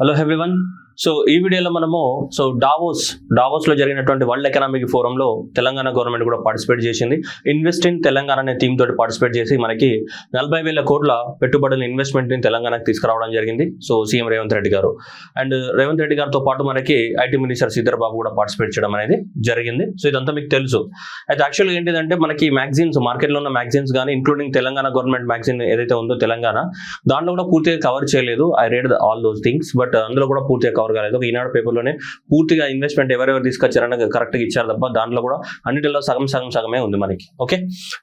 Hello everyone. So ఈ వీడియోలో మనము డావోస్ లో జరిగినటువంటి వరల్డ్ ఎకనామిక్ ఫోరం లో తెలంగాణ గవర్నమెంట్ కూడా పార్టిసిపేట్ చేసింది. ఇన్వెస్ట్ ఇన్ తెలంగాణ అనే థీమ్ తోటి పార్టిసిపేట్ చేసి మనకి 40,000 కోట్ల పెట్టుబడుల ఇన్వెస్ట్మెంట్ ని తెలంగాణకు తీసుకురావడం జరిగింది. సో సీఎం రేవంత్ రెడ్డి గారు అండ్ రేవంత్ రెడ్డి గారితో పాటు మనకి ఐటీ మినిస్టర్ శ్రీధర్ బాబు కూడా పార్టిసిపేట్ చేయడం అనేది జరిగింది. సో ఇదంతా మీకు తెలుసు. అయితే యాక్చువల్గా ఏంటిదంటే మనకి మ్యాగజైన్స్ మార్కెట్లో ఉన్న మ్యాగజైన్స్ కానీ ఇంక్లూడింగ్ తెలంగాణ గవర్నమెంట్ మ్యాగజైన్ ఏదైతే ఉందో తెలంగాణ, దాంట్లో కూడా పూర్తిగా కవర్ చేయలేదు. I read all those things, but అందులో కూడా పూర్తిగా కవర్ కాలేదు. ఒక ఈనాడు పేపర్లోనే పూర్తిగా ఇన్వెస్ట్మెంట్ ఎవరెవరు తీసుకొచ్చారని కరెక్ట్గా ఇచ్చారు తప్ప దాంట్లో కూడా అన్నిటిలో సగమే ఉంది మనకి. Okay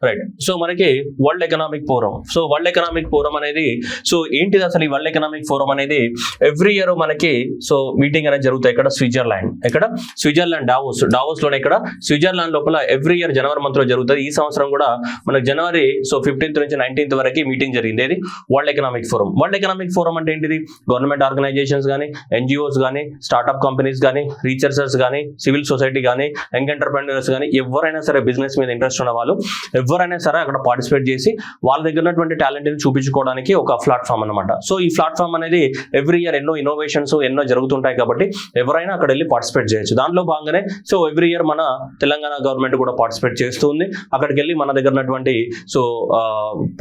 right. సో మనకి world economic forum. So world economic forum అనేది సో ఏంటిది అసలు? ఈ వరల్డ్ ఎకనామిక్ ఫోరం అనేది ఎవ్రీ ఇయర్ మనకి సో మీటింగ్ అనేది జరుగుతాయి. ఇక్కడ స్విట్జర్లాండ్ డావోస్ లోనే ఇక్కడ స్విట్జర్లాండ్ లోపల ఎవ్రీ ఇయర్ జనవరి మంత్ లో జరుగుతుంది. ఈ సంవత్సరం కూడా మనకి జనవరి 15th నుంచి 19th వరకు మీటింగ్ జరిగింది. ఇది world economic forum. World economic forum అంటే ఏంటిది? గవర్నమెంట్ ఆర్గనైజేషన్స్ కానీ, ఎన్జిఓస్ కానీ, స్టార్ట్అప్ కంపెనీస్ కానీ, రీసెర్చర్స్ కానీ, సివిల్ సొసైటీ కానీ, యంగ్ ఎంటర్ప్రెన్యూర్స్ కానీ, ఎవరైనా సరే బిజినెస్ మీద ఇంట్రెస్ట్ ఉన్న వాళ్ళు ఎవరైనా సరే అక్కడ పార్టిసిపేట్ చేసి వాళ్ళ దగ్గర ఉన్నటువంటి టాలెంట్ ని చూపించుకోవడానికి ఒక ప్లాట్ఫామ్ అనమాట. సో ఈ ప్లాట్ఫామ్ అనేది ఎవ్రీ ఇయర్ ఎన్నో ఇన్నోవేషన్స్ ఎన్నో జరుగుతుంటాయి కాబట్టి ఎవరైనా అక్కడ వెళ్ళి పార్టిసిపేట్ చేయొచ్చు. దాంట్లో భాగంగానే సో ఎవ్రీ ఇయర్ మన తెలంగాణ గవర్నమెంట్ కూడా పార్టిసిపేట్ చేస్తుంది. అక్కడికి వెళ్ళి మన దగ్గర ఉన్నటువంటి సో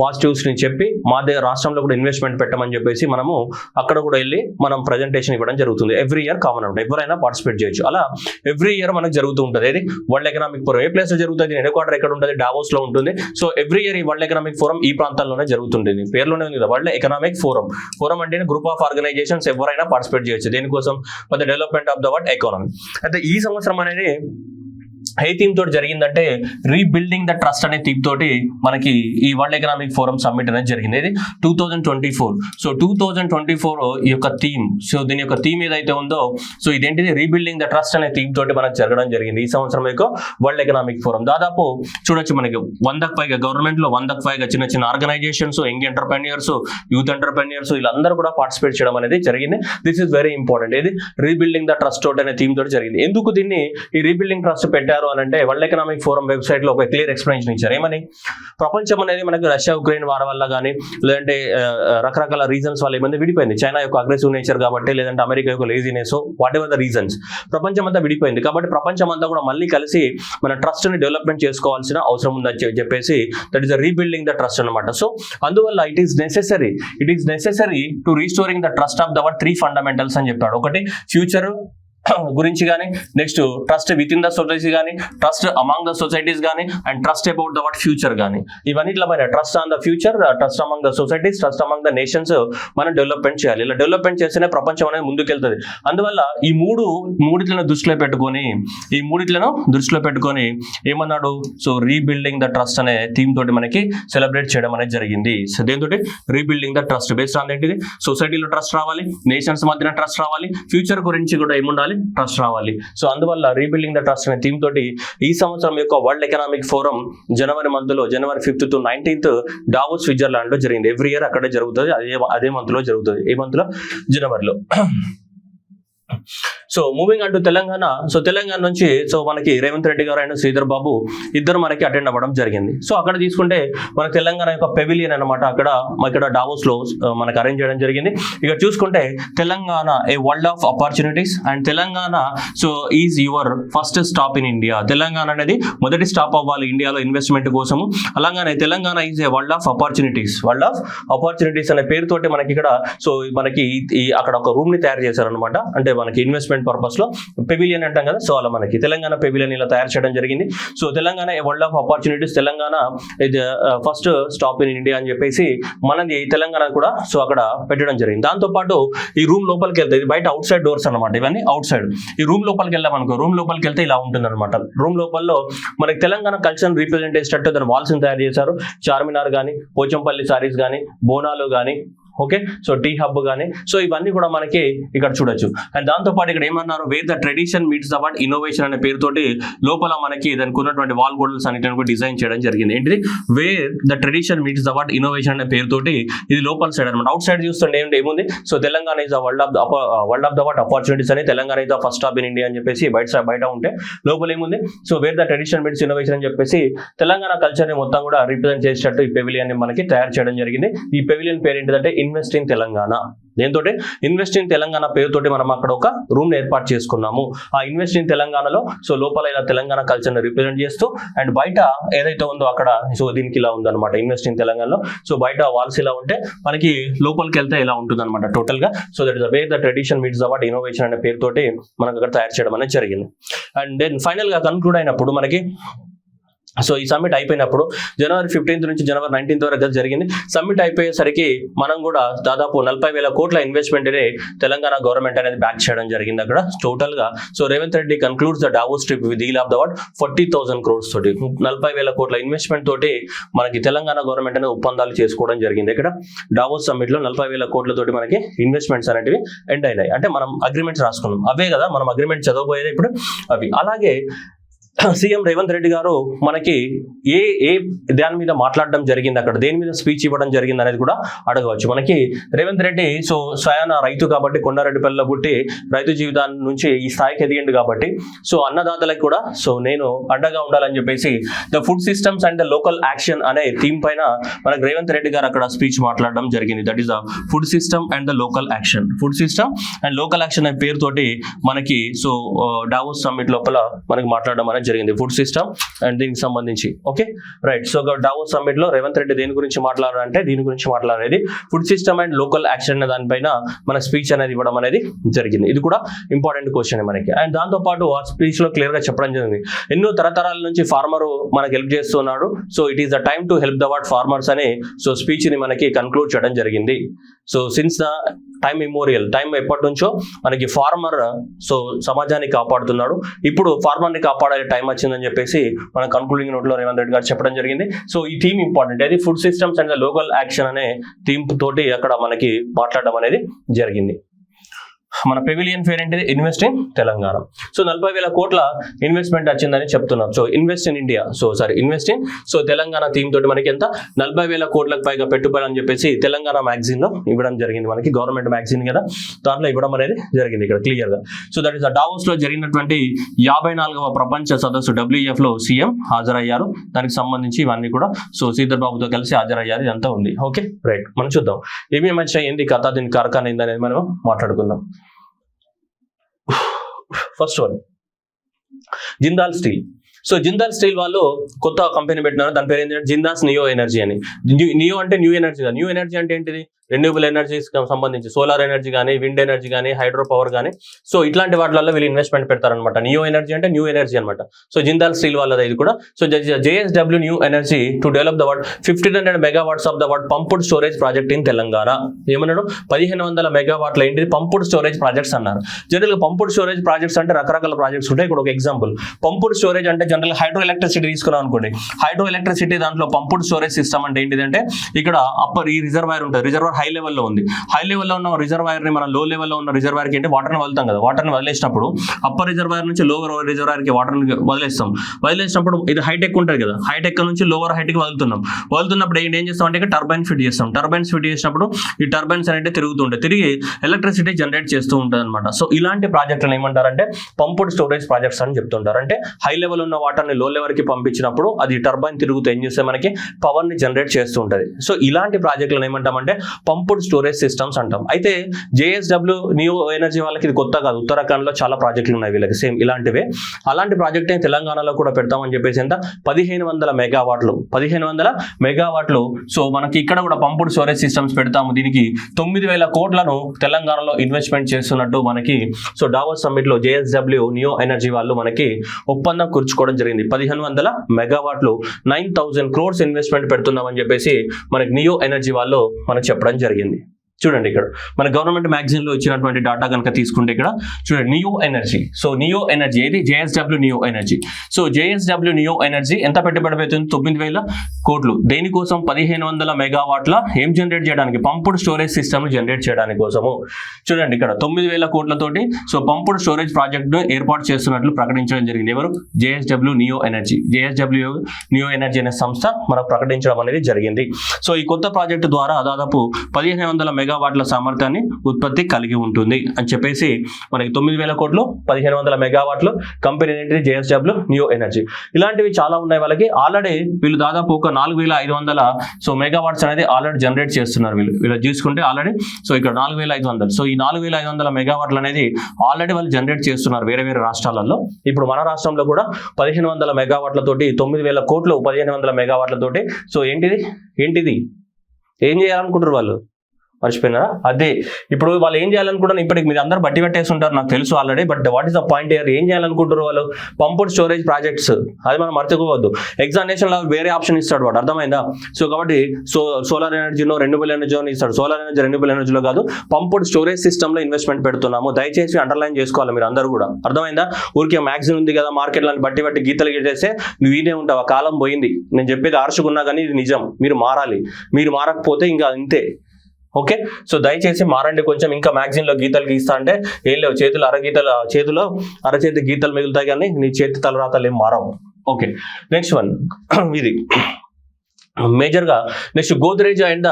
పాజిటివ్స్ ని చెప్పి మా దగ్గర రాష్ట్రంలో కూడా ఇన్వెస్ట్మెంట్ పెట్టమని చెప్పేసి మనము అక్కడ కూడా వెళ్ళి మనం ప్రజెంటేషన్ ఇవ్వడం జరుగుతుంది. ఎవ్రీ ఇయర్ కామన్ ఉంటుంది, ఎవరైనా పార్టిసిపేట్ చేయొచ్చు. అలా ఎవ్రీ ఇయర్ మనకు జరుగుతూ ఉంటుంది. ఇది వరల్డ్ ఎకనామిక్ ఫోరం. ఏ ప్లేస్ లో జరుగుతుంది? హెడ్ క్వార్టర్ ఎక్కడ ఉంటుంది? డావోస్ లో ఉంటుంది. సో ఎవ్రీ ఇయర్ ఈ వరల్డ్ ఎకనామిక్ ఫోరం ఈ ప్రాంతాల్లోనే జరుగుతుంటుంది. పేరులోనే ఉంది కదా వరల్డ్ ఎకనామిక్ ఫోరం. ఫోరం అంటే గ్రూప్ ఆఫ్ ఆర్గనైజేషన్స్ ఎవరైనా పార్టిసిపేట్ చేయొచ్చు. దేనికోసం? For the development of the world economy. అయితే ఈ సంవత్సరం అనేది ఏ థీమ్ తోటి జరిగిందంటే రీబిల్డింగ్ ద ట్రస్ట్ అనే థీమ్ తోటి మనకి ఈ వరల్డ్ ఎకనామిక్ ఫోరం సమ్మిట్ అనేది జరిగింది. ఇది 2024. సో 2024 ఈ యొక్క థీమ్, సో దీని యొక్క థీమ్ ఏదైతే ఉందో సో ఇదేంటిది? రీబిల్డింగ్ ద ట్రస్ట్ అనే థీమ్ తోటి మనకు జరగడం జరిగింది ఈ సంవత్సరం యొక్క వరల్డ్ ఎకనామిక్ ఫోరం. దాదాపు చూడొచ్చు మనకి 100కు పైగా గవర్నమెంట్ లో 100కు పైగా చిన్న చిన్న organisations, young entrepreneurs, youth entrepreneurs వీళ్ళందరూ కూడా పార్టిసిపేట్ చేయడం అనేది జరిగింది. This is very important. ఇది రీబిల్డింగ్ ద ట్రస్ట్ తోటి అనే థీమ్ తోటి జరిగింది. ఎందుకు దీన్ని ఈ రీబిల్డింగ్ ట్రస్ట్ పెట్టారు అని అంటే వరల్డ్ ఎకనామిక్ ఫోరం వెబ్సైట్ లో ఒక క్లియర్ ఎక్స్ప్లెనేషన్ ఇచ్చారు. ఏమని? ప్రపంచం అనేది మనకు రష్యా ఉక్రెయిన్ వార్ వల్ల కానీ లేదంటే రకరకాల రీజన్స్ వల్ల ఏమైంది విడిపోయింది. చైనా యొక్క అగ్రెసివ్ నేచర్ కాబట్టి, లేదంటే అమెరికా యొక్క laziness, what ever the reasons, ప్రపంచం అంతా విడిపోయింది. కాబట్టి ప్రపంచం అంతా కూడా మళ్ళీ కలిసి మన ట్రస్ట్ ని డెవలప్మెంట్ చేసుకోవాల్సిన అవసరం ఉందని చెప్పేసి that is rebuilding the trust అనమాట. సో అందువల్ల it is necessary to restoring the trust of their 3 fundamentals అని చెప్పాడు. ఒకటి ఫ్యూచర్ గురించి కానీ, next trust with in the society కానీ, ట్రస్ట్ అమాంగ్ ద సొసైటీస్ కానీ, and trust about the what future కానీ, ఇవన్నిట్ల పైన trust on the future, trust among the societies, trust among the nations మనం డెవలప్మెంట్ చేయాలి. ఇలా డెవలప్మెంట్ చేస్తేనే ప్రపంచం అనేది ముందుకెళ్తుంది. అందువల్ల ఈ మూడిట్లను దృష్టిలో పెట్టుకొని ఏమన్నాడు? సో రీబిల్డింగ్ ద ట్రస్ట్ అనే థీమ్ తోటి మనకి సెలబ్రేట్ చేయడం అనేది జరిగింది. సో దేంతో? Rebuilding the trust. Based on ఏంటిది? సొసైటీలో ట్రస్ట్ రావాలి, నేషన్స్ మధ్యన ట్రస్ట్ రావాలి, ఫ్యూచర్ గురించి కూడా ఏముండాలి? ట్రస్ట్ రావాలి. సో అందువల్ల రీబిల్డింగ్ ద ట్రస్ట్ అనే థీమ్ తోటి ఈ సంవత్సరం యొక్క world economic forum January 5th to 19th Davos Switzerland లో జరిగింది. ఎవ్రీ ఇయర్ అక్కడే జరుగుతుంది. అదే మంత్ లో జరుగుతుంది. ఏ మంత్ లో? జనవరిలో. సో మూవింగ్ అంటూ తెలంగాణ. సో తెలంగాణ నుంచి సో మనకి రేవంత్ రెడ్డి గారు అండ్ శ్రీధర్ బాబు ఇద్దరు మనకి అటెండ్ అవ్వడం జరిగింది. సో అక్కడ తీసుకుంటే మన తెలంగాణ యొక్క పెవిలియన్ అనమాట ఇక్కడ డావోస్ లో మనకి అరేంజ్ చేయడం జరిగింది. ఇక్కడ చూసుకుంటే Telangana a world of opportunities and Telangana so is your first stop in India. Telangana అనేది మొదటి స్టాప్ అవ్వాలి ఇండియాలో ఇన్వెస్ట్మెంట్ కోసము. అలాగే Telangana is a world of opportunities అనే పేరుతోటి మనకి ఇక్కడ సో మనకి అక్కడ ఒక రూమ్ ని తయారు చేశారనమాట. అంటే మనకి ఇన్వెస్ట్మెంట్ పర్పస్ లో పెవిలియన్ అంటాం కదా, సో అలా మనకి తెలంగాణ పెవిలియన్ ఇలా తయారు చేయడం జరిగింది. So Telangana world of opportunities, Telangana ఇది ఫస్ట్ స్టాప్ ఇన్ ఇండియా అని చెప్పేసి మనది తెలంగాణ కూడా సో అక్కడ పెట్టడం జరిగింది. దాంతో పాటు ఈ రూమ్ లోపలికి వెళ్తే, ఇది బయట అవుట్ సైడ్ డోర్స్ అనమాట, ఇవన్నీ అవుట్ సైడ్. ఈ రూమ్ లోపలికి వెళ్దాం అనుకో, రూమ్ లోపలికి వెళ్తే ఇలా ఉంటుంది అనమాట. రూమ్ లోపల మనకి తెలంగాణ కల్చర్ రీప్రజెంట్ చేసేటట్టు దాని వాల్స్ తయారు చేశారు. చార్మినార్ కానీ, పోచంపల్లి సారీస్ కానీ, బోనాలు కానీ, ఓకే సో టీ హబ్ కానీ, సో ఇవన్నీ కూడా మనకి ఇక్కడ చూడొచ్చు. అండ్ దాంతో పాటు ఇక్కడ ఏమన్నారు? Where the tradition meets the what innovation అనే పేరుతోటి లోపల మనకి దానికి ఉన్నటువంటి వాల్ గోడల్స్ అన్నిటిని కూడా డిజైన్ చేయడం జరిగింది. ఏంటిది? Where the tradition meets the what innovation అనే పేరుతోటి ఇది లోపల సైడ్ అనమాట. అవుట్ సైడ్ చూస్తుంటే ఏముంది? So Telangana is the world of the what opportunities అని, Telangana is the first stop in India అని చెప్పేసి బయట ఉంటే లోపల ఏముంది? So where the tradition meets innovation అని చెప్పేసి తెలంగాణ కల్చర్ ని మొత్తం కూడా రిప్రజెంట్ చేసేటట్టు ఈ పెవిలియన్ ని మనకి తయారు చేయడం జరిగింది. ఈ పెవిలియన్ పేరు ఏంటిదంటే ఇన్వెస్ట్ ఇన్ తెలంగాణ. దేంతో ఇన్వెస్ట్ ఇన్ తెలంగాణ పేరుతోటి మనం అక్కడ ఒక రూమ్ ఏర్పాటు చేసుకున్నాము. ఆ ఇన్వెస్ట్ ఇన్ తెలంగాణలో సో లోపల ఇలా తెలంగాణ కల్చర్ని రిప్రజెంట్ చేస్తూ అండ్ బయట ఏదైతే ఉందో అక్కడ సో దీనికి ఇలా ఉందన్నమాట ఇన్వెస్ట్ ఇన్ తెలంగాణలో. సో బయట వాల్స్ ఇలా ఉంటే మనకి లోపలికి వెళ్తే ఇలా ఉంటుంది అనమాట టోటల్ గా. So that is the way the tradition meets the what innovation అనే పేరుతోటి మనకు అక్కడ తయారు చేయడం అనేది జరిగింది. అండ్ దెన్ ఫైనల్ గా కన్క్లూడ్ అయినప్పుడు మనకి సో ఈ సమ్మిట్ అయిపోయినప్పుడు జనవరి 15th నుంచి జనవరి 19th వరకు జరిగింది. సమ్మిట్ అయిపోయేసరికి మనం కూడా దాదాపు 40,000 కోట్ల ఇన్వెస్ట్మెంట్ తెలంగాణ గవర్నమెంట్ అనేది బ్యాక్ చేయడం జరిగింది అక్కడ టోటల్ గా. So Revanth Reddy concludes the Davos trip with deal of the what 40,000 crores తోటి 40,000 కోట్ల ఇన్వెస్ట్మెంట్ తోటి మనకి తెలంగాణ గవర్నమెంట్ అనేది ఒప్పందాలు చేసుకోవడం జరిగింది. ఇక్కడ డావోస్ సమ్మిట్ లో 40,000 కోట్లతోటి మనకి ఇన్వెస్ట్మెంట్స్ అనేవి ఎండ్ అయినాయి. అంటే మనం అగ్రిమెంట్స్ రాసుకున్నాం, అవే కదా మనం అగ్రిమెంట్ చదవబోయేది ఇప్పుడు అవి. అలాగే సీఎం రేవంత్ రెడ్డి గారు మనకి ఏ దాని మీద మాట్లాడడం జరిగింది, అక్కడ దేని మీద స్పీచ్ ఇవ్వడం జరిగింది అనేది కూడా అడగవచ్చు. మనకి రేవంత్ రెడ్డి సో స్వయాన రైతు కాబట్టి కొండారెడ్డిపల్లిలో పుట్టి రైతు జీవితాన్ని నుంచి ఈ స్థాయికి ఎదిగిండు కాబట్టి సో అన్నదాతలకు కూడా సో నేను అండగా ఉండాలని చెప్పేసి the food systems and the local action అనే థీమ్ పైన మనకి రేవంత్ రెడ్డి గారు అక్కడ స్పీచ్ మాట్లాడడం జరిగింది. That is the food system and the local action. Food system and local action అనే పేరుతోటి మనకి సో డావోస్ సమ్మిట్ లోపల మనకి మాట్లాడడం అనేది జరిగింది ఫుడ్ సిస్టమ్ అండ్ దీనికి సంబంధించి. Okay right. So Davos summit లో రేవంత్ రెడ్డి దేని గురించి మాట్లాడారంటే దీని గురించి మాట్లాడేది food system and local action అనే దానిపైన మన స్పీచ్ అనేది ఇవ్వడం అనేది జరిగింది. ఇది కూడా ఇంపార్టెంట్ క్వశ్చన్ మనకి. అండ్ దాంతో పాటు ఆ స్పీచ్ లో క్లియర్ గా చెప్పడం జరిగింది ఎన్నో తరతరాల నుంచి ఫార్మర్ మనకి హెల్ప్ చేస్తున్నాడు. So it is the time to help the what farmers అని సో స్పీచ్ ని మనకి కన్క్లూడ్ చేయడం జరిగింది. So since the time immemorial, time ఎప్పటి నుంచో మనకి ఫార్మర్ సో సమాజాన్ని కాపాడుతున్నాడు, ఇప్పుడు ఫార్మర్ ని కాపాడే టైం వచ్చిందని చెప్పేసి మన కన్క్లూడింగ్ నోట్ లో రేవంత్ రెడ్డి గారు చెప్పడం జరిగింది. సో ఈ థీమ్ ఇంపార్టెంట్, అది food systems and local action అనే థీమ్ తోటి అక్కడ మనకి మాట్లాడడం అనేది జరిగింది. మన పెవిలియన్ ఫేర్ ఏంటిది ఇన్వెస్ట్ ఇన్ తెలంగాణ. సో 40,000 కోట్ల ఇన్వెస్ట్మెంట్ వచ్చిందని చెప్తున్నారు. So invest in India, so sorry invest in so Telangana theme తోటి మనకి ఎంత 40,000 కోట్లకు పైగా పెట్టుబడి అని చెప్పేసి తెలంగాణ మ్యాగజైన్ లో ఇవ్వడం జరిగింది. మనకి గవర్నమెంట్ మ్యాగజైన్ కదా, దాంట్లో ఇవ్వడం అనేది జరిగింది ఇక్కడ క్లియర్ గా. సో దట్ ఈస్ డావోస్ లో జరిగినటువంటి 54వ ప్రపంచ సదస్సు WEF లో సీఎం హాజరయ్యారు. దానికి సంబంధించి ఇవన్నీ కూడా సో శ్రీధర్ బాబుతో కలిసి హాజరయ్యారు. ఇదంతా ఉంది. Okay right. మనం చూద్దాం ఏమేమి వచ్చాయి, ఏంటి కథ, దీని కార్ఖానా ఏంది అనేది మనం మాట్లాడుకుందాం. First one Jindal steel. So Jindal steel వాళ్ళు కొత్త కంపెనీ పెట్టినారు, దాని పేరు ఏంటంటే జిందాస్ నియో ఎనర్జీ అని. నియో అంటే న్యూ ఎనర్జీ, న్యూ ఎనర్జీ అంటే ఏంటిది రెన్యూబుల్ ఎనర్జీస్ సంబంధించి సోలార్ ఎనర్జీ కానీ విండ్ ఎనర్జీ కానీ హైడ్రో పవర్ కానీ సో ఇట్లాంటి వాటిల్లో వీళ్ళు ఇన్వెస్ట్మెంట్ పెడతారనమాట. నియో ఎనర్జీ అంటే న్యూ ఎనర్జీ అనమాట. సో జిందాల్ స్టీల్ వాళ్ళది ఇది కూడా. So JSW new energy to develop the what 1500 megawatts of the what pumped storage project in Telangana. ఏమన్నాడు 1500 మెగావాట్ల ఏంటిది పంప్డ్ స్టోరేజ్ ప్రాజెక్ట్స్ అన్నారు. జనరల్ గా పంప్డ్ స్టోరేజ్ ప్రాజెక్ట్స్ అంటే రకరకాల ప్రాజెక్ట్స్ ఉంటాయి. ఇక్కడ ఒక ఎగ్జాంపుల్ పంప్డ్ స్టోరేజ్ అంటే జనరల్ హైడ్రో ఎలక్ట్రిసిటీ తీసుకున్నాం అనుకోండి. హైడ్రో ఎలక్ట్రిసిటీ దాంట్లో పంప్డ్ స్టోరేజ్ సిస్టమ్ అంటే ఏంటిదంటే ఇక్కడ అప్పర్ ఈ రిజర్వాయర్ ఉంటుంది, రిజర్వాయర్ హై లెవెల్లో ఉంది. హై లెవెల్లో ఉన్న రిజర్వాయర్ ని మనం లో లెవెల్లో ఉన్న రిజర్వాయర్ కి అంటే వాటర్ ని వదులుతాం కదా, వాటర్ ని వదిలేసినప్పుడు అప్పర్ రిజర్వాయర్ నుంచి లోవర్ రిజర్వాయర్ కి వాటర్ ని వదిలేసినప్పుడు ఇది హైటెక్ ఉంటుంది కదా, హైటెక్ నుంచి లోవర్ హైట్ కి వదులుతున్నప్పుడు ఏం చేస్తాం అంటే టర్బైన్ ఫిట్ చేస్తాం. టర్బైన్స్ ఫిట్ చేసినప్పుడు ఈ టర్బైన్స్ అనేవి తిరుగుతుంటాయి, తిరిగి ఎలక్ట్రిసిటీ జనరేట్ చేస్తూ ఉంటుంది అనమాట. సో ఇలాంటి ప్రాజెక్టులను ఏమంటారంటే పంప్డ్ స్టోరేజ్ ప్రాజెక్ట్స్ అని చెప్తుంటారు. అంటే హై లెవెల్ ఉన్న వాటర్ ని లో లెవెల్ కి పంపించినప్పుడు అది టర్బైన్ తిరుగుతూ ఏం చేస్తే మనకి పవర్ ని జనరేట్ చేస్తూ ఉంటుంది. సో ఇలాంటి ప్రాజెక్టులను ఏమంటామంటే పంప్డ్ స్టోరేజ్ సిస్టమ్స్ అంటాం. అయితే JSW న్యూ ఎనర్జీ వాళ్ళకి ఇది కొత్త కాదు, ఉత్తరాఖండ్ లో చాలా ప్రాజెక్టులు ఉన్నాయి వీళ్ళకి సేమ్ ఇలాంటివే. అలాంటి ప్రాజెక్ట్ తెలంగాణలో కూడా పెడతామని చెప్పేసి ఎంత 1500 మెగావాట్లు 1500 మెగావాట్లు. సో మనకి ఇక్కడ కూడా పంప్డ్ స్టోరేజ్ సిస్టమ్స్ పెడతాము. దీనికి 9,000 కోట్లను తెలంగాణలో ఇన్వెస్ట్మెంట్ చేస్తున్నట్టు మనకి సో డావోస్ సమ్మిట్ లో JSW న్యూ ఎనర్జీ వాళ్ళు మనకి ఒప్పందం కూర్చుకోవడం జరిగింది. 1500 మెగావాట్లు 9,000 crores ఇన్వెస్ట్మెంట్ పెడుతున్నామని చెప్పేసి మనకి నియో ఎనర్జీ వాళ్ళు మనకు చెప్పడం జరిగింది. చూడండి ఇక్కడ మన గవర్నమెంట్ మ్యాగజైన్ లో ఇచ్చినటువంటి డాటా కనుక తీసుకుంటే ఇక్కడ చూడండి neo energy. So neo energy ఏది JSW neo energy. So JSW neo energy ఎంత పెట్టుబడి పెడుతుంది 9,000 కోట్లు. దేనికోసం 1500 మెగావాట్ల ఏం జనరేట్ చేయడానికి పంప్డ్ స్టోరేజ్ సిస్టమ్ జనరేట్ చేయడానికి కోసము. చూడండి ఇక్కడ 9,000 కోట్లతోటి సో పంపుడ్ స్టోరేజ్ ప్రాజెక్ట్ ను ఏర్పాటు చేస్తున్నట్లు ప్రకటించడం జరిగింది. ఎవరు? JSW neo energy. JSW neo energy అనే సంస్థ మనకు ప్రకటించడం అనేది జరిగింది. సో ఈ కొత్త ప్రాజెక్టు ద్వారా దాదాపు 1,500 మెగావాట్ల సామర్థ్యాన్ని ఉత్పత్తి కలిగి ఉంటుంది అని చెప్పేసి మనకి 9,000 కోట్లు 1,500 మెగావాట్లు కంపెనీ ఏంటిది? JSW neo energy. ఇలాంటివి చాలా ఉన్నాయి వాళ్ళకి. ఆల్రెడీ వీళ్ళు దాదాపు ఒక 4,500 సో మెగావాట్స్ అనేది ఆల్రెడీ జనరేట్ చేస్తున్నారు. వీళ్ళు చూసుకుంటే ఆల్రెడీ సో ఇక్కడ 4,500. సో ఈ 4,500 మెగావాట్లు అనేది ఆల్రెడీ వాళ్ళు జనరేట్ చేస్తున్నారు వేరే వేరే రాష్ట్రాలలో. ఇప్పుడు మన రాష్ట్రంలో కూడా 1,500 మెగావాట్లతోటి 9,000 కోట్లు 1,500 మెగావాట్లతోటి సో ఏంటిది ఏం చేయాలనుకుంటారు వాళ్ళు? మర్చిపోయినారా? అదే ఇప్పుడు వాళ్ళు ఏం చేయాలనుకుంటారు? ఇప్పటికి మీరు అందరూ బట్టి పెట్టేసి ఉంటారు, నాకు తెలుసు already. But what is the point here? ఏం చేయాలనుకుంటారు వాళ్ళు? Pumped storage projects. అది మనం మర్చిపోవద్దు. ఎగ్జామినేషన్ లో వేరే ఆప్షన్ ఇస్తాడు వాడు, అర్థమైందా? సో కాబట్టి సోలార్ ఎనర్జీలో రెన్యూబుల్ ఎనర్జీ ఇస్తాడు. సోలార్ ఎనర్జీ రెన్యూబుల్ ఎనర్జీలో కాదు, పంపుడ్ స్టోరేజ్ సిస్టమ్ లో ఇన్వెస్ట్మెంట్ పెడుతున్నాము. దయచేసి అండర్లైన్ చేసుకోవాలి మీరు అందరూ కూడా, అర్థమైందా? ఊరికే మ్యాగ్జిన్ ఉంది కదా మార్కెట్లను బట్టి గీతలు గీటేస్తే నువ్వు వీనే ఉంటావు. ఆ కాలం పోయింది. నేను చెప్పేది ఆర్చుకున్నా కానీ ఇది నిజం. మీరు మారాలి. మీరు మారకపోతే ఇంకా అంతే. ఓకే, సో దయచేసి మారండి కొంచెం. ఇంకా మ్యాగజైన్ లో గీతలు గీస్తా అంటే ఏం లేవు, చేతిలో అరచేతి గీతలు మిగులుతాయి కానీ నీ చేతి తలరాతలు ఏం మారవు. ఓకే, నెక్స్ట్ వన్ ఇది మేజర్గా next Godrej and the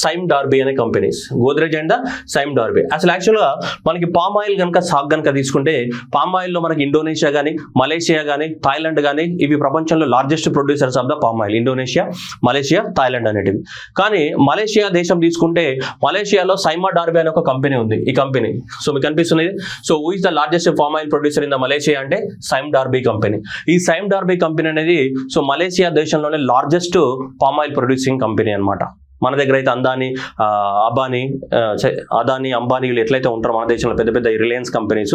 Sime Darby అనే companies. Godrej and the Sime Darby. అసలు యాక్చువల్గా మనకి పామ్ ఆయిల్ కనుక సాగ్ కనుక తీసుకుంటే పామ్ ఆయిల్లో మనకి ఇండోనేషియా కానీ మలేషియా కానీ థాయిలాండ్ కానీ ఇవి ప్రపంచంలో largest producers of the palm oil. Indonesia, Malaysia, Thailand అనేటివి. కానీ మలేషియా దేశం తీసుకుంటే మలేషియాలో సైమా డార్బీ అనే ఒక కంపెనీ ఉంది. ఈ కంపెనీ సో మీకు కనిపిస్తుంది. So who is the largest palm oil producer in the Malaysia అంటే సైమ్ డార్బీ కంపెనీ. ఈ సైమ్ డార్బీ కంపెనీ అనేది సో మలేషియా దేశంలోనే largest palm oil producing company అన్నమాట. మన దగ్గర అయితే అదానీ అంబానీ వీళ్ళు ఎట్లయితే ఉంటారో మన దేశంలో పెద్ద పెద్ద రిలయన్స్ కంపెనీస్,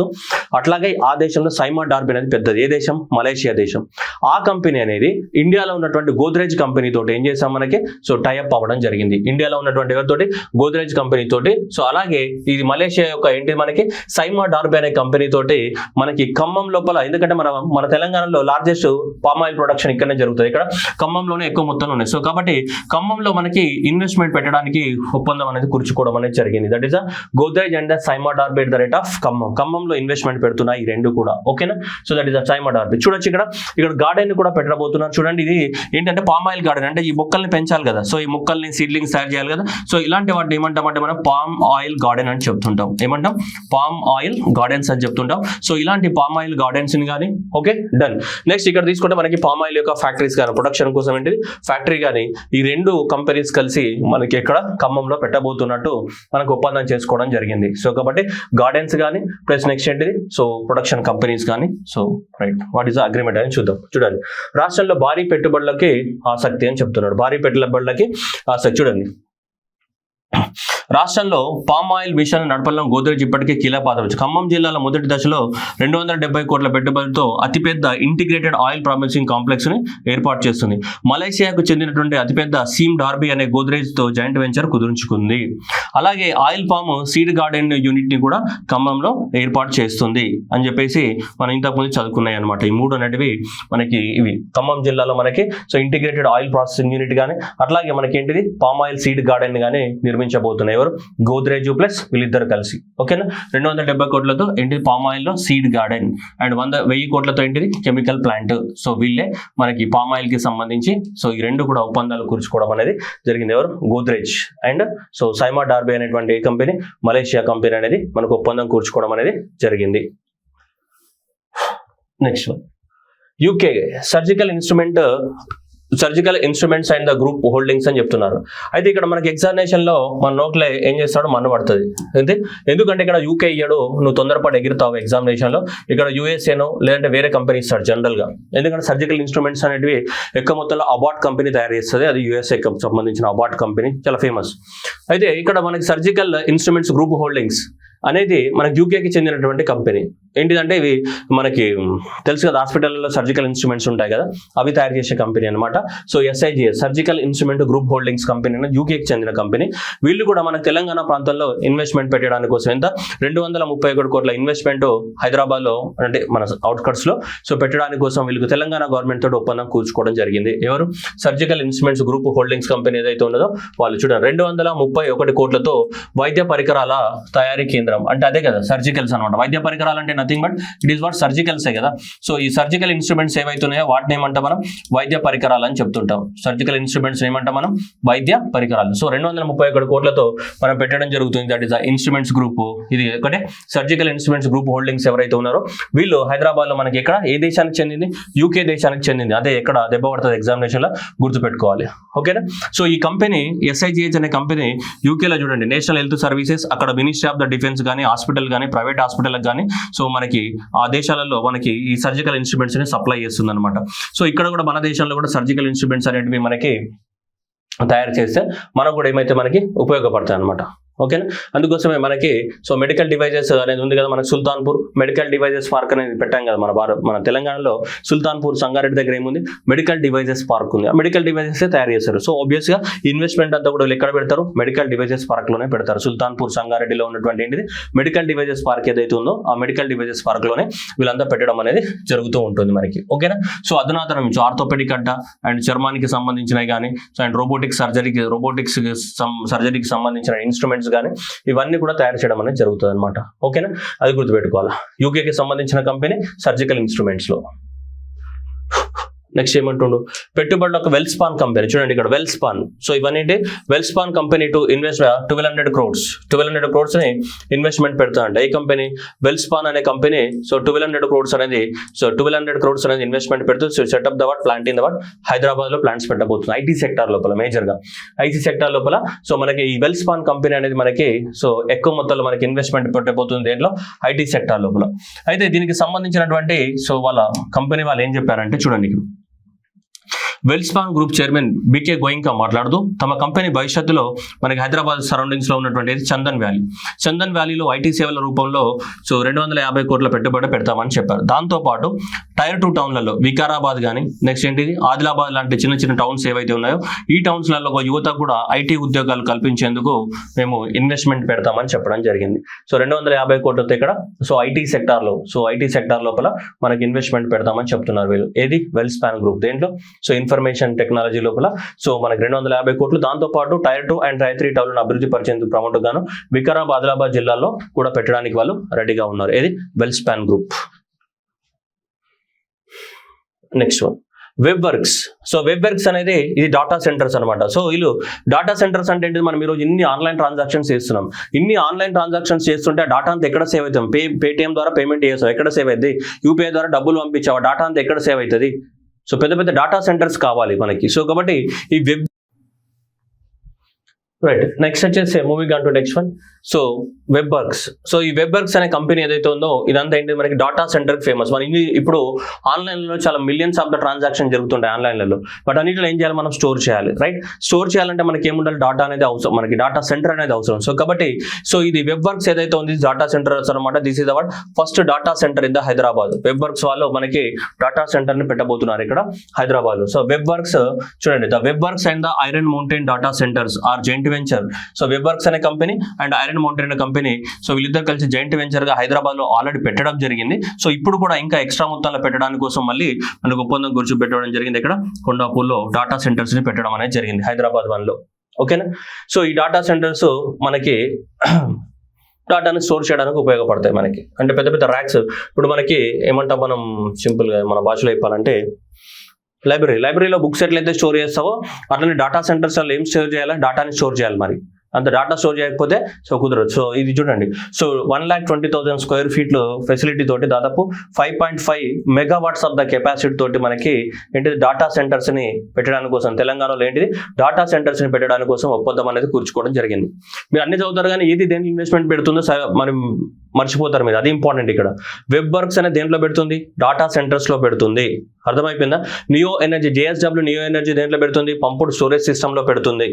అట్లాగే ఆ దేశంలో సైమా డార్బీ అనేది పెద్దది. ఏ దేశం? మలేషియా దేశం. ఆ కంపెనీ అనేది ఇండియాలో ఉన్నటువంటి గోద్రేజ్ కంపెనీ తోటి ఏం చేసాం మనకి సో టైఅప్ అవ్వడం జరిగింది. ఇండియాలో ఉన్నటువంటి ఎవరితోటి? గోద్రేజ్ కంపెనీ తోటి. సో అలాగే ఇది మలేషియా యొక్క ఏంటి మనకి సైమా డార్బీ అనే కంపెనీ తోటి మనకి ఖమ్మం లోపల, ఎందుకంటే మన తెలంగాణలో లార్జెస్ట్ పామ్ ఆయిల్ ప్రొడక్షన్ ఇక్కడనే జరుగుతుంది. ఇక్కడ ఖమ్మంలోనే ఎక్కువ మొత్తంలో ఉన్నాయి. సో కాబట్టి ఖమ్మంలో మనకి ఇన్వెస్ట్మెంట్ పెట్టడానికి ఒప్పందం అనేది కూర్చుకోవడం అనేది జరిగింది. That is the Godrej and the Sime Darby at the rate of ఖమ్మంలో ఇన్వెస్ట్మెంట్ పెడుతున్నాయి ఈ రెండు కూడా. ఓకేనా? So that is the Sime Darby. చూడొచ్చు ఇక్కడ గార్డెన్ కూడా పెట్టబోతున్నారు. చూడండి, ఇది ఏంటంటే పామ్ ఆయిల్ గార్డెన్. అంటే ఈ మొక్కల్ని పెంచాలి కదా, సో ఈ మొక్కల్ని సీడ్లింగ్స్ తయారు చేయాలి కదా. సో ఇలాంటి వాటిని ఏమంటామంటే మనం పామ్ ఆయిల్ గార్డెన్ అని చెప్తుంటాం. ఏమంటాం? పామ్ ఆయిల్ గార్డెన్స్ అని చెప్తుంటాం. సో ఇలాంటి పామ్ ఆయిల్ గార్డెన్స్ కానీ ఓకే డన్. నెక్స్ట్ ఇక్కడ తీసుకుంటే మనకి పామ్ ఆయిల్ యొక్క ఫ్యాక్టరీస్ కానీ ప్రొడక్షన్ కోసం ఏంటిది ఫ్యాక్టరీ కానీ ఈ రెండు కంపెనీస్ కలిసి మనకి ఇక్కడ ఖమ్మంలో పెట్టబోతున్నట్టు మనకు ఒప్పందం చేసుకోవడం జరిగింది. సో కాబట్టి గార్డెన్స్ కానీ ప్లస్ నెక్స్ట్ ఏంటిది సో ప్రొడక్షన్ కంపెనీస్ కానీ. So right, what is the agreement అని చూద్దాం. చూడండి, రాష్ట్రంలో భారీ పెట్టుబడులకి ఆసక్తి అని చెప్తున్నాడు. భారీ పెట్టుబడులకి ఆసక్తి. చూడండి, రాష్ట్రంలో పామ్ ఆయిల్ మిషన్ నడపడంలో గోద్రేజ్ ఇప్పటికే కీలక పాత్ర వచ్చింది. ఖమ్మం జిల్లాలో మొదటి దశలో 270 కోట్ల పెట్టుబడితో అతిపెద్ద ఇంటిగ్రేటెడ్ ఆయిల్ ప్రాసెసింగ్ కాంప్లెక్స్ ని ఏర్పాటు చేస్తుంది. మలేషియాకు చెందినటువంటి అతిపెద్ద సీమ్ డార్బీ అనే గోద్రేజ్ తో జాయింట్ వెంచర్ కుదుర్చుకుంది. అలాగే oil palm seed garden unit ని కూడా ఖమ్మంలో ఏర్పాటు చేస్తుంది అని చెప్పేసి మనం ఇంతకుముందు చదువుకున్నాయి అనమాట. ఈ మూడు అనేటివి మనకి ఇవి ఖమ్మం జిల్లాలో మనకి so integrated oil processing unit కానీ అట్లాగే మనకి ఏంటిది పామ్ ఆయిల్ సీడ్ గార్డెన్ కానీ నిర్మించబోతున్నాయి. ఎవరు? గోద్రేజ్ ప్లస్ వీళ్ళిద్దరు కలిసి. ఓకేనా? 270 కోట్లతో ఏంటి పామ్ ఆయిల్ లో సీడ్ గార్డెన్ అండ్ 1000 కోట్లతో ఏంటిది కెమికల్ ప్లాంట్. సో వీళ్ళే మనకి పామ్ ఆయిల్ కి సంబంధించి సో ఈ రెండు కూడా ఒప్పందాలు కూర్చుకోవడం అనేది జరిగింది. ఎవరు? Godrej and so Sime Darby అనేటువంటి కంపెనీ మలేషియా కంపెనీ అనేది మనకు ఒప్పందం కూర్చుకోవడం అనేది జరిగింది. Next one, UK surgical instruments and the group holdings అని చెప్తున్నారు. అయితే ఇక్కడ మనకి ఎగ్జామినేషన్ లో మన నోట్లో ఏం చేస్తాడో మన్ను పడుతుంది. ఎందుకంటే ఇక్కడ యూకే ఇయ్యడు, నువ్వు తొందరపడి ఎగిరుతావు ఎగ్జామినేషన్ లో. ఇక్కడ యూఎస్ఏనో లేదంటే వేరే కంపెనీ ఇస్తాడు జనరల్ గా. ఎందుకంటే సర్జికల్ ఇన్స్ట్రుమెంట్స్ అనేటివి ఎక్కువ మొత్తంలో అబాట్ కంపెనీ తయారు చేస్తుంది. అది యూఎస్ఏ సంబంధించిన అబాట్ కంపెనీ, చాలా ఫేమస్. అయితే ఇక్కడ మనకి సర్జికల్ ఇన్స్ట్రుమెంట్స్ గ్రూప్ హోల్డింగ్స్ అనేది మనకి యూకేకి చెందినటువంటి కంపెనీ. ఏంటిదంటే ఇవి మనకి తెలుసు కదా, హాస్పిటల్లో సర్జికల్ ఇన్స్ట్రుమెంట్స్ ఉంటాయి కదా, అవి తయారు చేసే కంపెనీ అనమాట. So SIGS surgical instrument group holdings company అనేది యూకేకి చెందిన కంపెనీ. వీళ్ళు కూడా మన తెలంగాణ ప్రాంతంలో ఇన్వెస్ట్మెంట్ పెట్టడానికి కోసం ఎంత 231 కోట్ల ఇన్వెస్ట్మెంట్ హైదరాబాద్లో అంటే మన అవుట్కట్స్లో సో పెట్టడానికి కోసం వీళ్ళకి తెలంగాణ గవర్నమెంట్ తోటి ఒప్పందం కూర్చుకోవడం జరిగింది. ఎవరు? Surgical instruments group holdings company ఏదైతే ఉన్నదో వాళ్ళు చూడండి 231 కోట్లతో వైద్య పరికరాల తయారీ కేంద్రం, అంటే అదే కదా సర్జికల్స్ అనమాట. వైద్య పరికరాలు అంటే nothing but it is what సర్జికల్సే కదా. సో ఈ సర్జికల్ ఇన్స్ట్రుమెంట్స్ ఏవైతున్నాయో వాటిని ఏమంటాం మనం? వైద్య పరికరాలు అని చెప్తుంటాం. సర్జికల్ ఇన్స్ట్రుమెంట్స్ ఏమంటాం మనం? వైద్య పరికరాలు. సో 231 కోట్లతో మనం పెట్టడం జరుగుతుంది. That is the instruments group. ఇది ఒకటే సర్జికల్ ఇన్స్ట్రుమెంట్స్ గ్రూప్ హోల్డింగ్స్ ఎవరైతే ఉన్నారో వీళ్ళు హైదరాబాద్ లో మనకి ఎక్కడ ఏ దేశానికి చెందింది? UK దేశానికి చెందింది. అదే ఎక్కడ దెబ్బ పడుతుంది ఎగ్జామినేషన్ లో గుర్తుపెట్టుకోవాలి. ఓకేనా? సో ఈ కంపెనీ SIGH అనే కంపెనీ UK లో చూడండి నేషనల్ హెల్త్ సర్వీసెస్, అక్కడ మినిస్ట్రీ ఆఫ్ ద డిఫెన్స్ కానీ హాస్పిటల్ కానీ ప్రైవేట్ హాస్పిటల్ కానీ సో మనకి ఆ దేశాలలో మనకి ఈ సర్జికల్ ఇన్స్ట్రుమెంట్స్ ని సప్లై చేస్తుంది అనమాట. సో ఇక్కడ కూడా మన దేశంలో కూడా సర్జికల్ ఇన్స్ట్రుమెంట్స్ అనేటివి మనకి తయారు చేస్తే మనకు కూడా ఏమైతే మనకి ఉపయోగపడతాయి అనమాట. ఓకేనా? అందుకోసమే మనకి సో మెడికల్ డివైజెస్ అనేది ఉంది కదా, మనకి సుల్తాన్పూర్ మెడికల్ డివైజెస్ పార్క్ అనేది పెట్టాం కదా మన తెలంగాణలో. సుల్తాన్పూర్ సంగారెడ్డి దగ్గర ఏముంది? మెడికల్ డివైజెస్ పార్క్ ఉంది. ఆ మెడికల్ డివైజెస్ తయారు చేస్తారు. సో ఆబ్వియస్ గా ఇన్వెస్ట్మెంట్ అంతా కూడా ఎక్కడ పెడతారు? మెడికల్ డివైజెస్ పార్క్ లోనే పెడతారు. సుల్తాన్పూర్ సంగారెడ్డిలో ఉన్నటువంటి ఏంటిది మెడికల్ డివైజెస్ పార్క్ ఏదైతే ఉందో ఆ మెడికల్ డివైజెస్ పార్క్ లోనే వీళ్ళంతా పెట్టడం అనేది జరుగుతూ ఉంటుంది మనకి. ఓకేనా? సో అధునాతన నుంచి ఆర్థోపెడిక్ అంట అండ్ చర్మానికి సంబంధించినవి కానీ సో అండ్ రోబోటిక్స్ సర్జరీకి సంబంధించిన ఇన్స్ట్రుమెంట్స్ కానీ ఇవన్నీ కూడా తయారు చేయడం అనేది జరుగుతుంది అనమాట. ఓకేనా? అది గుర్తుపెట్టుకోవాలా. యూకేకి సంబంధించిన కంపెనీ సర్జికల్ ఇన్స్ట్రుమెంట్స్ లో. నెక్స్ట్ ఏమంటుండు? పెట్టుబడులు ఒక వెల్స్పాన్ కంపెనీ. చూడండి ఇక్కడ వెల్స్పాన్. సో ఇవన్నీ వెల్స్పాన్ కంపెనీ టు ఇన్వెస్ట్ 1200 crores ని ఇన్వెస్ట్మెంట్ పెడతా అంటే ఈ కంపెనీ వెల్స్పాన్ అనే కంపెనీ సో 1200 crores అనేది ఇన్వెస్ట్మెంట్ పెడుతుంది. So setup the what plant in the what Hyderabad లో ప్లాంట్స్ పెట్టబోతుంది IT సెక్టార్ లోపల, మేజర్ గా IT సెక్టార్ లోపల. సో మనకి ఈ వెల్స్పాన్ కంపెనీ అనేది మనకి సో ఎక్కువ మొత్తంలో మనకి ఇన్వెస్ట్మెంట్ పెట్టబోతుంది దేంట్లో? IT సెక్టార్ లోపల. అయితే దీనికి సంబంధించినటువంటి సో వాళ్ళ కంపెనీ వాళ్ళు ఏం చెప్పారంటే చూడండి, వెల్స్పాన్ గ్రూప్ చైర్మన్ BK గోయింకా మాట్లాడుతూ తమ కంపెనీ భవిష్యత్తులో మనకి హైదరాబాద్ సరౌండింగ్స్ లో ఉన్నటువంటి చందన్ వ్యాలీలో IT సేవల రూపంలో సో 250 కోట్ల పెట్టుబడి పెడతామని చెప్పారు. దాంతో పాటు టైర్ 2 టౌన్లలో వికారాబాద్ కానీ నెక్స్ట్ ఏంటిది ఆదిలాబాద్ లాంటి చిన్న చిన్న టౌన్స్ ఏవైతే ఉన్నాయో ఈ టౌన్స్లలో యువతకు కూడా IT ఉద్యోగాలు కల్పించేందుకు మేము ఇన్వెస్ట్మెంట్ పెడతామని చెప్పడం జరిగింది. సో 250 కోట్లతో ఇక్కడ సో IT సెక్టార్ లోపల మనకి ఇన్వెస్ట్మెంట్ పెడతామని చెప్తున్నారు వీళ్ళు. ఏది? వెల్స్పాన్ గ్రూప్. దేంట్లో? సో ఇన్ఫర్మేషన్ టెక్నాలజీ లోపల సో మనకి 250 కోట్లు. దాంతో పాటు టైర్ 2 అండ్ టైర్ 3 టౌన్లను అభివృద్ధి పరిచేందుకు ప్రమోట్ గాను వికారాబాద్ ఆదిలాబాద్ జిల్లాలో కూడా పెట్టడానికి వాళ్ళు రెడీగా ఉన్నారు. ఏది? Welspun group. Next one web works. So web works అనేది ఇది డాటా సెంటర్స్ అనమాట. సో వీళ్ళు డాటా సెంటర్స్ అంటే ఏంటి? మనం ఈరోజు ఇన్ని ఆన్లైన్ ట్రాన్సాక్షన్స్ చేస్తుంటే ఆ డాటా అంతా ఎక్కడ సేవ్ అవుతాం? పేటిఎం ద్వారా పేమెంట్ చేస్తాం, ఎక్కడ సేవ్ అవుతుంది? UPI ద్వారా డబ్బులు పంపించావు, డేటా అంతా ఎక్కడ సేవ్ అవుతుంది? సో పెద్ద డేటా సెంటర్స్ కావాలి మనకి. సో కాబట్టి ఈ వెబ్ రైట్. నెక్స్ట్ వచ్చేసి moving on to next one. So web works. So ఈ వెబ్ వర్క్స్ అనే కంపెనీ ఏదైతే ఉందో ఇదంతా ఏంటి? మనకి డాటా సెంటర్ ఫేమస్. మన ఇప్పుడు ఆన్లైన్లో చాలా మిలియన్స్ ఆఫ్ ద ట్రాన్సాక్షన్ జరుగుతుంటాయి ఆన్లైన్లలో. బట్ అన్నింటిలో ఏం చేయాలి? మనం స్టోర్ చేయాలి. రైట్? స్టోర్ చేయాలంటే మనకి ఏముండాలి? డాటా అనేది అవసరం, మనకి డాటా సెంటర్ అనేది అవసరం. సో కాబట్టి సో ఇది వెబ్ వర్క్స్ ఏదైతే ఉంది డాటా సెంటర్ అనమాట. This is our first data centre in the Hyderabad. Web Works వాళ్ళు మనకి డాటా సెంటర్ ని పెట్టబోతున్నారు ఇక్కడ హైదరాబాద్ లో. సో వెబ్ వర్క్స్ చూడండి, the Web Works and the Iron Mountain data centres are joint venture. So web Works అనే company and Iron Mountain అనే company so వీళ్ళిద్దరు కలిసి జాయింట్ వెంచర్ గా హైదరాబాద్ లో ఆల్రెడీ పెట్టడం జరిగింది. సో ఇప్పుడు కూడా ఇంకా ఎక్స్ట్రా మొత్తంలో పెట్టడానికి కోసం మళ్ళీ మనకు ఒప్పందం గురించి పెట్టడం జరిగింది. ఇక్కడ కొండాపూర్లో డాటా సెంటర్స్ ని పెట్టడం అనేది జరిగింది హైదరాబాద్ వన్లో. ఓకేనా? సో ఈ డాటా సెంటర్స్ మనకి డాటాని స్టోర్ చేయడానికి ఉపయోగపడతాయి మనకి. అంటే పెద్ద ర్యాక్స్. ఇప్పుడు మనకి ఏమంటాం మనం సింపుల్గా మన భాషలో చెప్పాలంటే లైబ్రరీలో బుక్స్ ఎట్లయితే స్టోర్ చేస్తావో అట్లనే డాటా సెంటర్స్ ఏం స్టోర్ చేయాలి? డాటాని స్టోర్ చేయాలి. మరి అంత డాటా స్టోర్ చేయకపోతే సో కుదరదు. సో ఇది చూడండి, సో 1,20,000 స్క్వేర్ ఫీట్లు ఫెసిలిటీ తోటి దాదాపు 5.5 మెగావాట్స్ ఆఫ్ ద కెపాసిటీ తోటి మనకి ఏంటిది డాటా సెంటర్స్ ని పెట్టడానికి కోసం తెలంగాణలో ఏంటిది డాటా సెంటర్స్ ని పెట్టడానికి కోసం ఒప్పందం అనేది కూర్చుకోవడం జరిగింది. మీరు అన్ని చదువుతారు కానీ ఏది దేనికి ఇన్వెస్ట్మెంట్ పెడుతుందో మరి మర్చిపోతారు మీరు. అది ఇంపార్టెంట్. ఇక్కడ వెబ్ వర్క్స్ అనేది దేంట్లో పెడుతుంది? డాటా సెంటర్స్ లో పెడుతుంది. అర్థమైపోయిందా? Neo energy JSW neo energy దేంట్లో పెడుతుంది? పంపుడ్ స్టోరేజ్ సిస్టమ్ లో పెడుతుంది.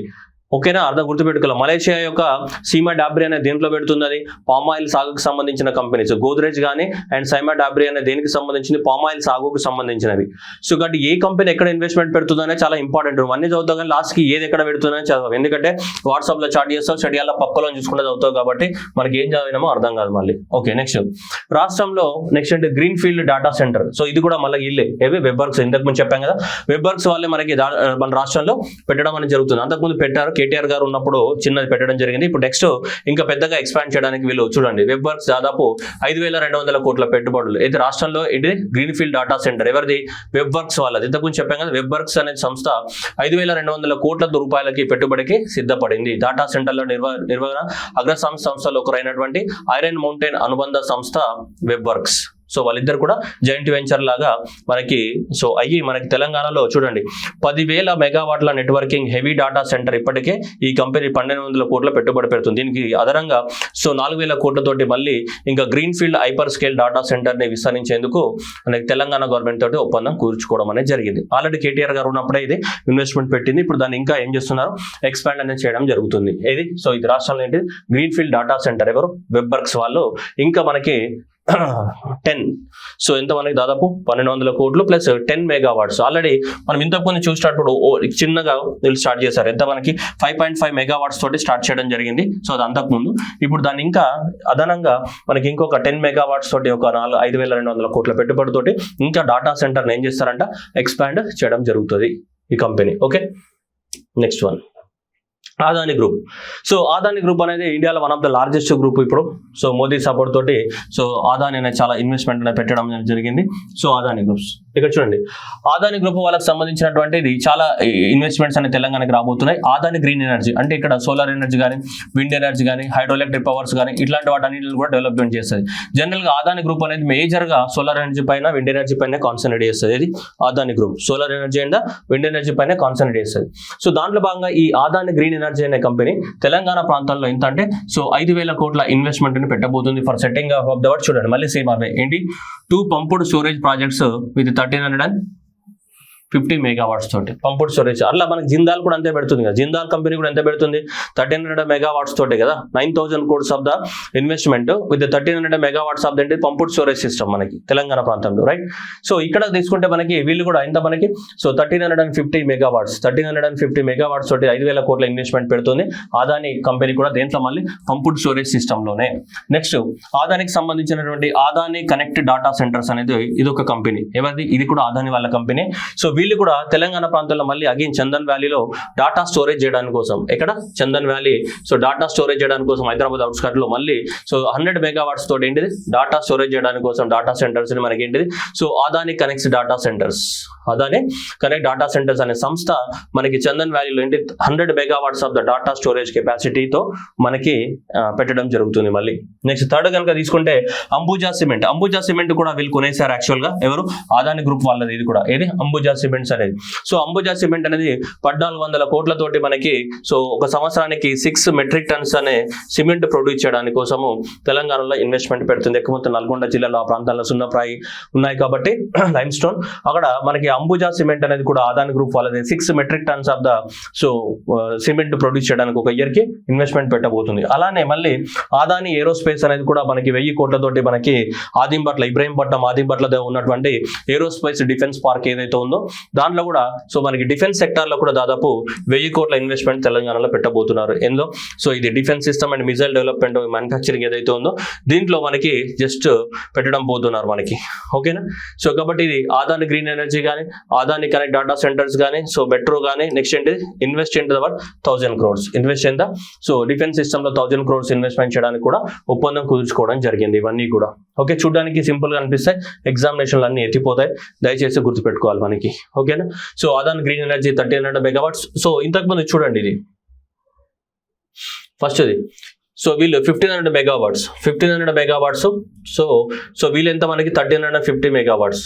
ఓకేనా, అర్థం గుర్తుపెట్టుకోవాలి. మలేషియా యొక్క సీమా డాబ్రీ అనే దేంట్లో పెడుతుంది, అది పామ్ ఆయిల్ సాగుకు సంబంధించిన కంపెనీస్. గోద్రేజ్ కానీ అండ్ సైమా డాబ్రీ అనే దేనికి సంబంధించింది, పామ్ ఆయిల్ సాగుకు సంబంధించినవి. సో కాబట్టి ఏ కంపెనీ ఎక్కడ ఇన్వెస్ట్మెంట్ పెడుతుందనే చాలా ఇంపార్టెంట్. అన్ని చదువుతావు కానీ లాస్ట్కి ఏది ఎక్కడ పెడుతుందని చదవాలి, ఎందుకంటే వాట్సాప్లో చాట్ చేస్తావు, షెడ్యూల్లో పక్కలో చూసుకుంటే చదువుతావు కాబట్టి మనకి ఏం చదివినామో అర్థం కాదు మళ్ళీ. ఓకే, నెక్స్ట్ రాష్ట్రంలో నెక్స్ట్ అంటే green field data centre. So ఇది కూడా మళ్ళీ ఇల్లే ఏవి వెబ్వర్క్స్, ఇంతకు ముందు చెప్పాం కదా, వెబ్వర్క్స్ వాళ్ళే మనకి మన రాష్ట్రంలో పెట్టడం అనేది జరుగుతుంది. అంతకుముందు పెట్టారు, కేటీఆర్ గారు ఉన్నప్పుడు చిన్నది పెట్టడం జరిగింది. ఇప్పుడు నెక్స్ట్ ఇంకా పెద్దగా ఎక్స్పాండ్ చేయడానికి వీళ్ళు చూడండి, వెబ్వర్క్స్ దాదాపు 5,200 కోట్ల పెట్టుబడులు అయితే రాష్ట్రంలో. ఇది గ్రీన్ ఫీల్డ్ డేటా సెంటర్ ఎవరిది, వెబ్వర్క్స్ వాళ్ళది. ఇంతకుముందు చెప్పాం కదా, వెబ్వర్క్స్ అనే సంస్థ 5,200 కోట్ల రూపాయలకి పెట్టుబడికి సిద్ధపడింది. డేటా సెంటర్ల నిర్వహణ అగ్రసంస్థ సంస్థలో ఒకరైనటువంటి ఐరన్ మౌంటైన్ అనుబంధ సంస్థ వెబ్వర్క్స్. సో వాళ్ళిద్దరు కూడా జాయింట్ వెంచర్ లాగా మనకి సో అయ్యి మనకి తెలంగాణలో చూడండి 10,000 మెగావాట్ల నెట్వర్కింగ్ హెవీ డేటా సెంటర్ ఇప్పటికే ఈ కంపెనీ 1,200 కోట్ల పెట్టుబడి పెడుతుంది. దీనికి అదనంగా సో 4,000 కోట్లతోటి మళ్ళీ ఇంకా green field hyper scale data centre ని విస్తరించేందుకు మనకి తెలంగాణ గవర్నమెంట్ తోటి ఒప్పందం కూర్చుకోవడం అనేది జరిగింది. ఆల్రెడీ కేటీఆర్ గారు ఉన్నప్పుడే ఇది ఇన్వెస్ట్మెంట్ పెట్టింది. ఇప్పుడు దాన్ని ఇంకా ఏం చేస్తున్నారు, ఎక్స్పాండ్ అనేది చేయడం జరుగుతుంది. ఇది సో ఇది రాష్ట్రంలో ఏంటి, గ్రీన్ ఫీల్డ్ డేటా సెంటర్ ఎవరు, వెబ్వర్క్స్ వాళ్ళు. ఇంకా మనకి 10 సో ఎంత మనకి దాదాపు 1,200 కోట్లు ప్లస్ 10 మెగావాట్స్. ఆల్రెడీ మనం ఇంతకుముందు చూసినప్పుడు చిన్నగా వీళ్ళు స్టార్ట్ చేశారు. ఎంత మనకి 5.5 మెగావాట్స్ తోటి స్టార్ట్ చేయడం జరిగింది. సో అది అంతకుముందు. ఇప్పుడు దాన్ని ఇంకా అదనంగా మనకి ఇంకొక 10 మెగావాట్స్ తోటి ఒక 5,200 కోట్ల పెట్టుబడితోటి ఇంకా డేటా సెంటర్ని ఏం చేస్తారంట, ఎక్స్పాండ్ చేయడం జరుగుతుంది ఈ company. Okay, next one Adani group. So Adani group అనేది ఇండియాలో one of the largest group ఇప్పుడు. సో మోదీ సపోర్ట్ తోటి సో ఆదాని అనేది చాలా ఇన్వెస్ట్మెంట్ అనేది పెట్టడం జరిగింది. సో ఆదాని గ్రూప్స్ ఇక్కడ చూడండి, ఆదాని గ్రూప్ వాళ్ళకి సంబంధించినటువంటి ఇది చాలా ఇన్వెస్ట్మెంట్స్ అనేది తెలంగాణకి రాబోతున్నాయి. ఆదాని గ్రీన్ ఎనర్జీ అంటే ఇక్కడ సోలార్ ఎనర్జీ కానీ, విండ్ ఎనర్జీ కానీ, హైడ్రో ఎలక్ట్రిక్ పవర్స్ కానీ ఇట్లాంటి వాటన్నిటిని కూడా డెవలప్మెంట్ చేస్తుంది. జనరల్ గా ఆదాని గ్రూప్ అనేది మేజర్ గా సోలార్ ఎనర్జీ పైన, విండ్ ఎనర్జీ పైన కాన్సన్ట్రేట్ చేస్తుంది. ఇది Adani group solar energy and wind energy పైన కాన్సన్ట్రేట్ చేస్తుంది. సో దాంట్లో భాగంగా ఈ ఆదాని గ్రీన్ ఎనర్జీ అనే కంపెనీ తెలంగాణ ప్రాంతాల్లో ఎంత అంటే సో 5,000 కోట్ల ఇన్వెస్ట్మెంట్ ని పెట్టబోతుంది for setting of the word. చూడండి మళ్ళీ సేమ్ అవే ఏంటి, 2 pumped storage projects with 1,350 megawatts తోటి పంప్డ్ స్టోరేజ్. అట్లా మనకి జిందాల్ కూడా అంతే పెడుతుంది కదా, జిందాల్ కంపెనీ కూడా ఎంత పెడుతుంది, 1,300 మెగావాట్స్ తోటి కదా, 9,000 crores of the investment with 1,300 megawatts of the pumped storage system మనకి తెలంగాణ ప్రాంతంలో, రైట్. సో ఇక్కడ తీసుకుంటే మనకి వీళ్ళు కూడా ఎంత మనకి సో 1,350 మెగావాట్స్, 1,350 మెగావాట్స్ తోటి 5,000 కోట్ల ఇన్వెస్ట్మెంట్ పెడుతుంది ఆదాని కంపెనీ కూడా దేంట్లో, మళ్ళీ పంప్డ్ స్టోరేజ్ సిస్టమ్ లోనే. నెక్స్ట్ ఆదానికి సంబంధించినటువంటి ఆదాని కనెక్ట్ డేటా సెంటర్స్ అనేది ఇది ఒక కంపెనీ ఎవరిది, ఇది కూడా ఆదాని వాళ్ళ కంపెనీ. సో వీళ్ళు కూడా తెలంగాణ ప్రాంతంలో మళ్ళీ అగైన్ చందన్ వ్యాలీలో డాటా స్టోరేజ్ చేయడానికి కోసం, ఇక్కడ Chandan valley so data storage చేయడానికి కోసం హైదరాబాద్ అవుట్స్కట్ లో మళ్ళీ సో 100 మెగావాట్స్ తోటి ఏంటిది డాటా స్టోరేజ్ చేయడానికి కోసం డాటా సెంటర్స్ మనకి ఏంటిది so Adani connects data centres, Adani connect data centres అనే సంస్థ మనకి చందన్ వ్యాలీలో ఏంటి 100 megawatts of the data storage కెపాసిటీతో మనకి పెట్టడం జరుగుతుంది మళ్ళీ. నెక్స్ట్ థర్డ్ కనుక తీసుకుంటే అంబుజా సిమెంట్. అంబుజా సిమెంట్ కూడా వీళ్ళు కొనేసారు యాక్చువల్ గా, ఎవరు, ఆదాని గ్రూప్ వాళ్ళది. ఇది కూడా ఏది అంబుజా సిమెంట్స్ అనేది. సో అంబుజా సిమెంట్ అనేది 1,400 కోట్లతోటి మనకి సో ఒక సంవత్సరానికి 6 మెట్రిక్ టన్స్ అనే సిమెంట్ ప్రొడ్యూస్ చేయడానికి కోసము తెలంగాణలో ఇన్వెస్ట్మెంట్ పెడుతుంది. ఎక్కువ నల్గొండ జిల్లాలో ఆ ప్రాంతాల్లో సున్నప్రాయి ఉన్నాయి కాబట్టి లైమ్ స్టోన్, అక్కడ మనకి అంబుజా సిమెంట్ అనేది కూడా ఆదాని గ్రూప్ వాళ్ళది 6 metric tons of the so cement produce చేయడానికి ఒక ఇయర్ కి ఇన్వెస్ట్మెంట్ పెట్టబోతుంది. అలానే మళ్ళీ ఆదాని ఏరోస్పేస్ అనేది కూడా మనకి 1,000 కోట్లతోటి మనకి ఆదింపట్ల ఇబ్రహీంపట్నం ఆదింపట్ల ఉన్నటువంటి ఏరోస్పేస్ డిఫెన్స్ పార్క్ ఏదైతే ఉందో దాంట్లో కూడా సో మనకి డిఫెన్స్ సెక్టార్ లో కూడా దాదాపు 1,000 కోట్ల ఇన్వెస్ట్మెంట్ తెలంగాణలో పెట్టబోతున్నారు. ఎందులో సో ఇది defence system and missile development manufacturing ఏదైతే ఉందో దీంట్లో మనకి జస్ట్ పెట్టడం పోతున్నారు మనకి. ఓకేనా, సో కాబట్టి ఇది ఆదాని గ్రీన్ ఎనర్జీ కానీ, ఆదాని కనెక్ట్ డేటా సెంటర్స్ కానీ, సో మెట్రో కానీ, నెక్స్ట్ ఏంటి invest in the 1,000 crores invest in the so defence system లో 1,000 crores ఇన్వెస్ట్మెంట్ చేయడానికి కూడా ఒప్పందం కుదుర్చుకోవడం జరిగింది. ఇవన్నీ కూడా ఓకే, చూడడానికి సింపుల్ గా అనిపిస్తాయి, ఎగ్జామినేషన్లు అన్ని ఎత్తిపోతాయి, దయచేసి గుర్తుపెట్టుకోవాలి మనకి. ఓకేనా, so Adani green energy 1,300 megawatts. So ఇంతకు ముందు చూడండి ఇది ఫస్ట్ ఇది సో వీళ్ళు 1,500 మెగావాట్స్, 1,500 మెగావాట్స్. సో వీళ్ళు ఎంత మనకి 1,350 మెగావాట్స్.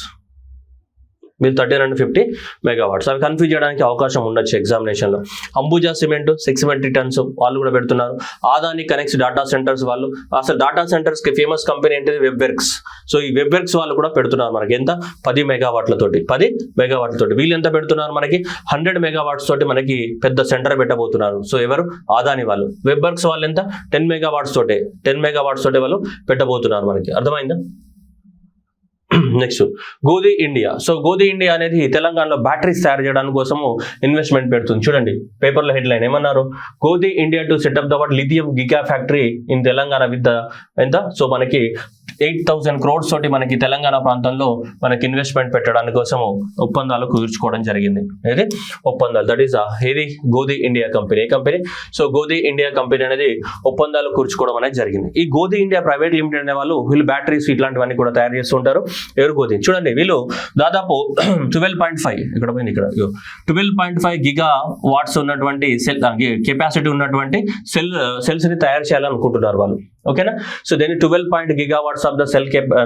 వీళ్ళు 1350 మెగావాట్స్. అవి కన్ఫ్యూజ్ చేయడానికి అవకాశం ఉండొచ్చు ఎగ్జామినేషన్లో. అంబుజా సిమెంట్ 6 మెట్రిక్ టన్స్ వాళ్ళు కూడా పెడుతున్నారు. ఆదాని కనెక్ట్స్ డేటా సెంటర్స్ వాళ్ళు, అసలు డేటా సెంటర్స్కి ఫేమస్ కంపెనీ ఏంటిది? వెబ్వర్క్స్. సో ఈ వెబ్వర్క్స్ వాళ్ళు కూడా పెడుతున్నారు మనకి ఎంత? 10 మెగావాట్లతోటి. వీళ్ళు ఎంత పెడుతున్నారు మనకి? 100 మెగావాట్స్ తోటి మనకి పెద్ద సెంటర్ పెట్టబోతున్నారు. సో ఎవరు? ఆదాని వాళ్ళు. వెబ్వర్క్స్ వాళ్ళు ఎంత? 10 మెగావాట్స్ తోటే వాళ్ళు పెట్టబోతున్నారు మనకి. అర్థమైందా? Next గోధి India. సో గోధి ఇండియా అనేది తెలంగాణలో బ్యాటరీస్ తయారు చేయడానికి కోసము ఇన్వెస్ట్మెంట్ పెడుతుంది. చూడండి పేపర్లో హెడ్లైన్ ఏమన్నారు? Godi India to set up the lithium giga factory in Telangana with ఎంత? సో మనకి 8,000 crores తోటి మనకి తెలంగాణ ప్రాంతంలో మనకి ఇన్వెస్ట్మెంట్ పెట్టడానికి కోసము ఒప్పందాలు కుదుర్చుకోవడం జరిగింది. ఏది ఒప్పందాలు? దట్ ఈస్ ఏది? గోధి ఇండియా కంపెనీ. ఏ కంపెనీ? సో గోధి ఇండియా కంపెనీ అనేది ఒప్పందాలు కూర్చుకోవడం అనేది జరిగింది. ఈ గోధి ఇండియా ప్రైవేట్ లిమిటెడ్ అనే వాళ్ళు వీళ్ళు బ్యాటరీస్ ఇట్లాంటివన్నీ కూడా తయారు చేస్తుంటారు. ఎవరు? గోధి. చూడండి వీళ్ళు దాదాపు 12.5 ఇక్కడ పోయింది, ఇక్కడ 12.5 గిగా వాట్స్ ఉన్నటువంటి సెల్ కెపాసిటీ ఉన్నటువంటి సెల్స్ ని తయారు చేయాలనుకుంటున్నారు వాళ్ళు. ఓకేనా? సో దీన్ని 12 GW ఆఫ్ ద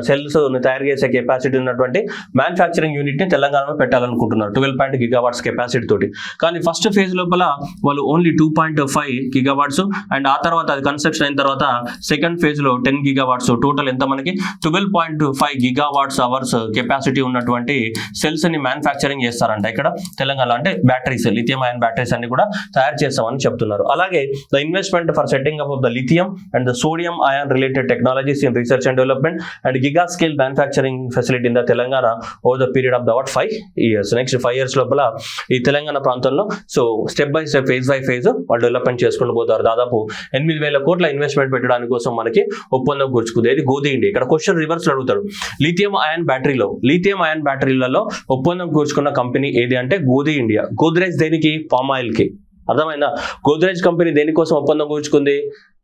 సెల్స్ తయారు చేసే కెపాసిటీ ఉన్నటువంటి మ్యానుఫ్యాక్చరింగ్ యూనిట్ ని తెలంగాణలో పెట్టాలనుకుంటున్నారు 12 GW కెపాసిటీ తోటి. కానీ ఫస్ట్ ఫేజ్ లోపల వాళ్ళు ఓన్లీ 2.5 GW అండ్ ఆ తర్వాత అది కన్స్ట్రక్షన్ అయిన తర్వాత సెకండ్ ఫేజ్ లో 10 GW. టోటల్ ఎంత మనకి? 12.5 GWh కెపాసిటీ ఉన్నటువంటి సెల్స్ ని మ్యానుఫ్యాక్చరింగ్ చేస్తారంట ఇక్కడ తెలంగాణ. అంటే బ్యాటరీస్, లిథియం అయాన్ బ్యాటరీస్ అన్ని కూడా తయారు చేస్తామని చెప్తున్నారు. అలాగే the investment for setting up of the lithium and the sodium ion related technologies in research and development and giga scale manufacturing facility in the Telangana over the period of the 5 years. Next 5 years లోపల ఈ తెలంగాణ ప్రాంతంలో so step by step phase by phase వాళ్ళు development చేసుకుంటూ పోతారు. దాదాపు 8,000 కోట్ల investment పెట్టడానికి కోసం మనకి ఒప్పందం కూర్చుకుంది. ఇది గోధి ఇండియా. ఇక్కడ క్వశ్చన్ రివర్స్ అడుగుతాడు. లిథియం అయాన్ బ్యాటరీలలో ఒప్పందం కూర్చుకున్న కంపెనీ ఏది అంటే గోధి ఇండియా. గోద్రేజ్ దేనికి? పామ్ ఆయిల్ కి. అర్థమైందా? గోద్రేజ్ కంపెనీ దేనికోసం ఒప్పందం కూర్చుకుంది?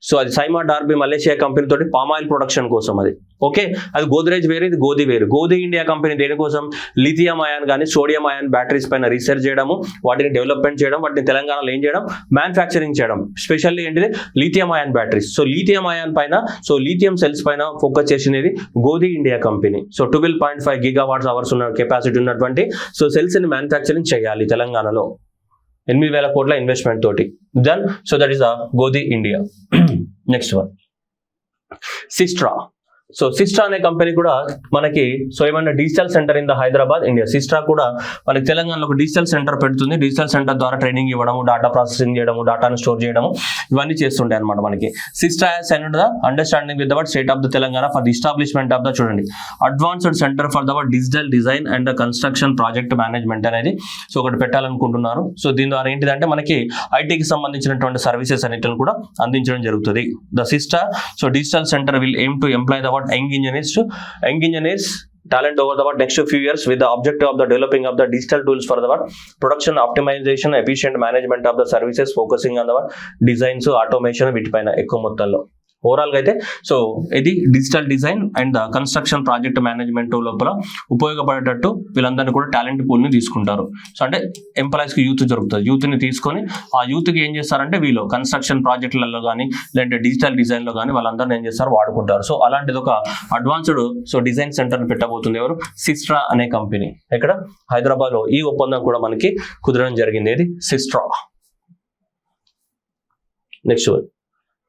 సో అది సైమా డార్బీ మలేషియా కంపెనీ తోటి పామ్ ఆయిల్ ప్రొడక్షన్ కోసం. అది ఓకే. అది గోద్రేజ్ వేరు, ఇది గోధి వేరు. గోధి ఇండియా కంపెనీ దేనికోసం? లిథియం అయాన్ కానీ సోడియం అయాన్ బ్యాటరీస్ పైన రీసెర్చ్ చేయడము, వాటిని డెవలప్మెంట్ చేయడం, వాటిని తెలంగాణలో ఏం చేయడం? మ్యానుఫ్యాక్చరింగ్ చేయడం. స్పెషల్లీ ఏంటిది? Lithium ion batteries. So lithium ion పైన, సో లిథియం సెల్స్ పైన ఫోకస్ చేసినది Godi India company. So 12.5 GWh ఉన్న కెపాసిటీ ఉన్నటువంటి సో సెల్స్ ని మ్యానుఫ్యాక్చరింగ్ చేయాలి తెలంగాణలో 8,000 కోట్ల ఇన్వెస్ట్మెంట్ తోటి. Then so that is Godi India. Next one Systra. So Systra అనే కంపెనీ కూడా మనకి సో ఏమన్నా digital centre in the Hyderabad India. Systra కూడా మనకి తెలంగాణలో ఒక డిజిటల్ సెంటర్ పెడుతుంది. డిజిటల్ సెంటర్ ద్వారా ట్రైనింగ్ ఇవ్వడము, డేటా ప్రాసెసింగ్ చేయడము, డేటాను స్టోర్ చేయడము, ఇవన్నీ చేస్తుండే అనమాట మనకి. Systra has signed the understanding with the state of the Telangana for the establishment of the చూడండి advanced centre for the digital design and the construction project management అనేది సో ఒకటి పెట్టాలనుకుంటున్నారు. సో దీని ద్వారా ఏంటిదంటే మనకి ఐటీకి సంబంధించినటువంటి సర్వీసెస్ అన్నిటిని కూడా అందించడం జరుగుతుంది. The Systra so digital centre will aim to employ the young engineers talent over the next few years with the objective of the developing of the digital tools for the production optimization, efficient management of the services, focusing on the designs, automation వీటిపైన ఎక్కువ మొత్తంలో. Overall గా అయితే so ఇది digital design and construction project management లోపల ఉపయోగపడేటట్టు వీళ్ళందరినీ కూడా talent pool ని తీసుకుంటారు. సో అంటే ఎంప్లాయీస్ కి యూత్ దొరుకుతుంది. యూత్ ని తీసుకొని ఆ యూత్ కి ఏం చేస్తారంటే వీళ్ళు కన్స్ట్రక్షన్ ప్రాజెక్టులలో కానీ లేదంటే డిజిటల్ డిజైన్ లో కానీ వాళ్ళందరినీ ఏం చేస్తారు? వాడుకుంటారు. సో అలాంటిది ఒక అడ్వాన్స్డ్ సో డిజైన్ సెంటర్ ని పెట్టబోతుంది ఎవరు? సిస్ట్రా అనే కంపెనీ. ఇక్కడ హైదరాబాద్ లో ఈ ఒప్పందం కూడా మనకి కుదరడం జరిగింది. ఇది సిస్ట్రా. నెక్స్ట్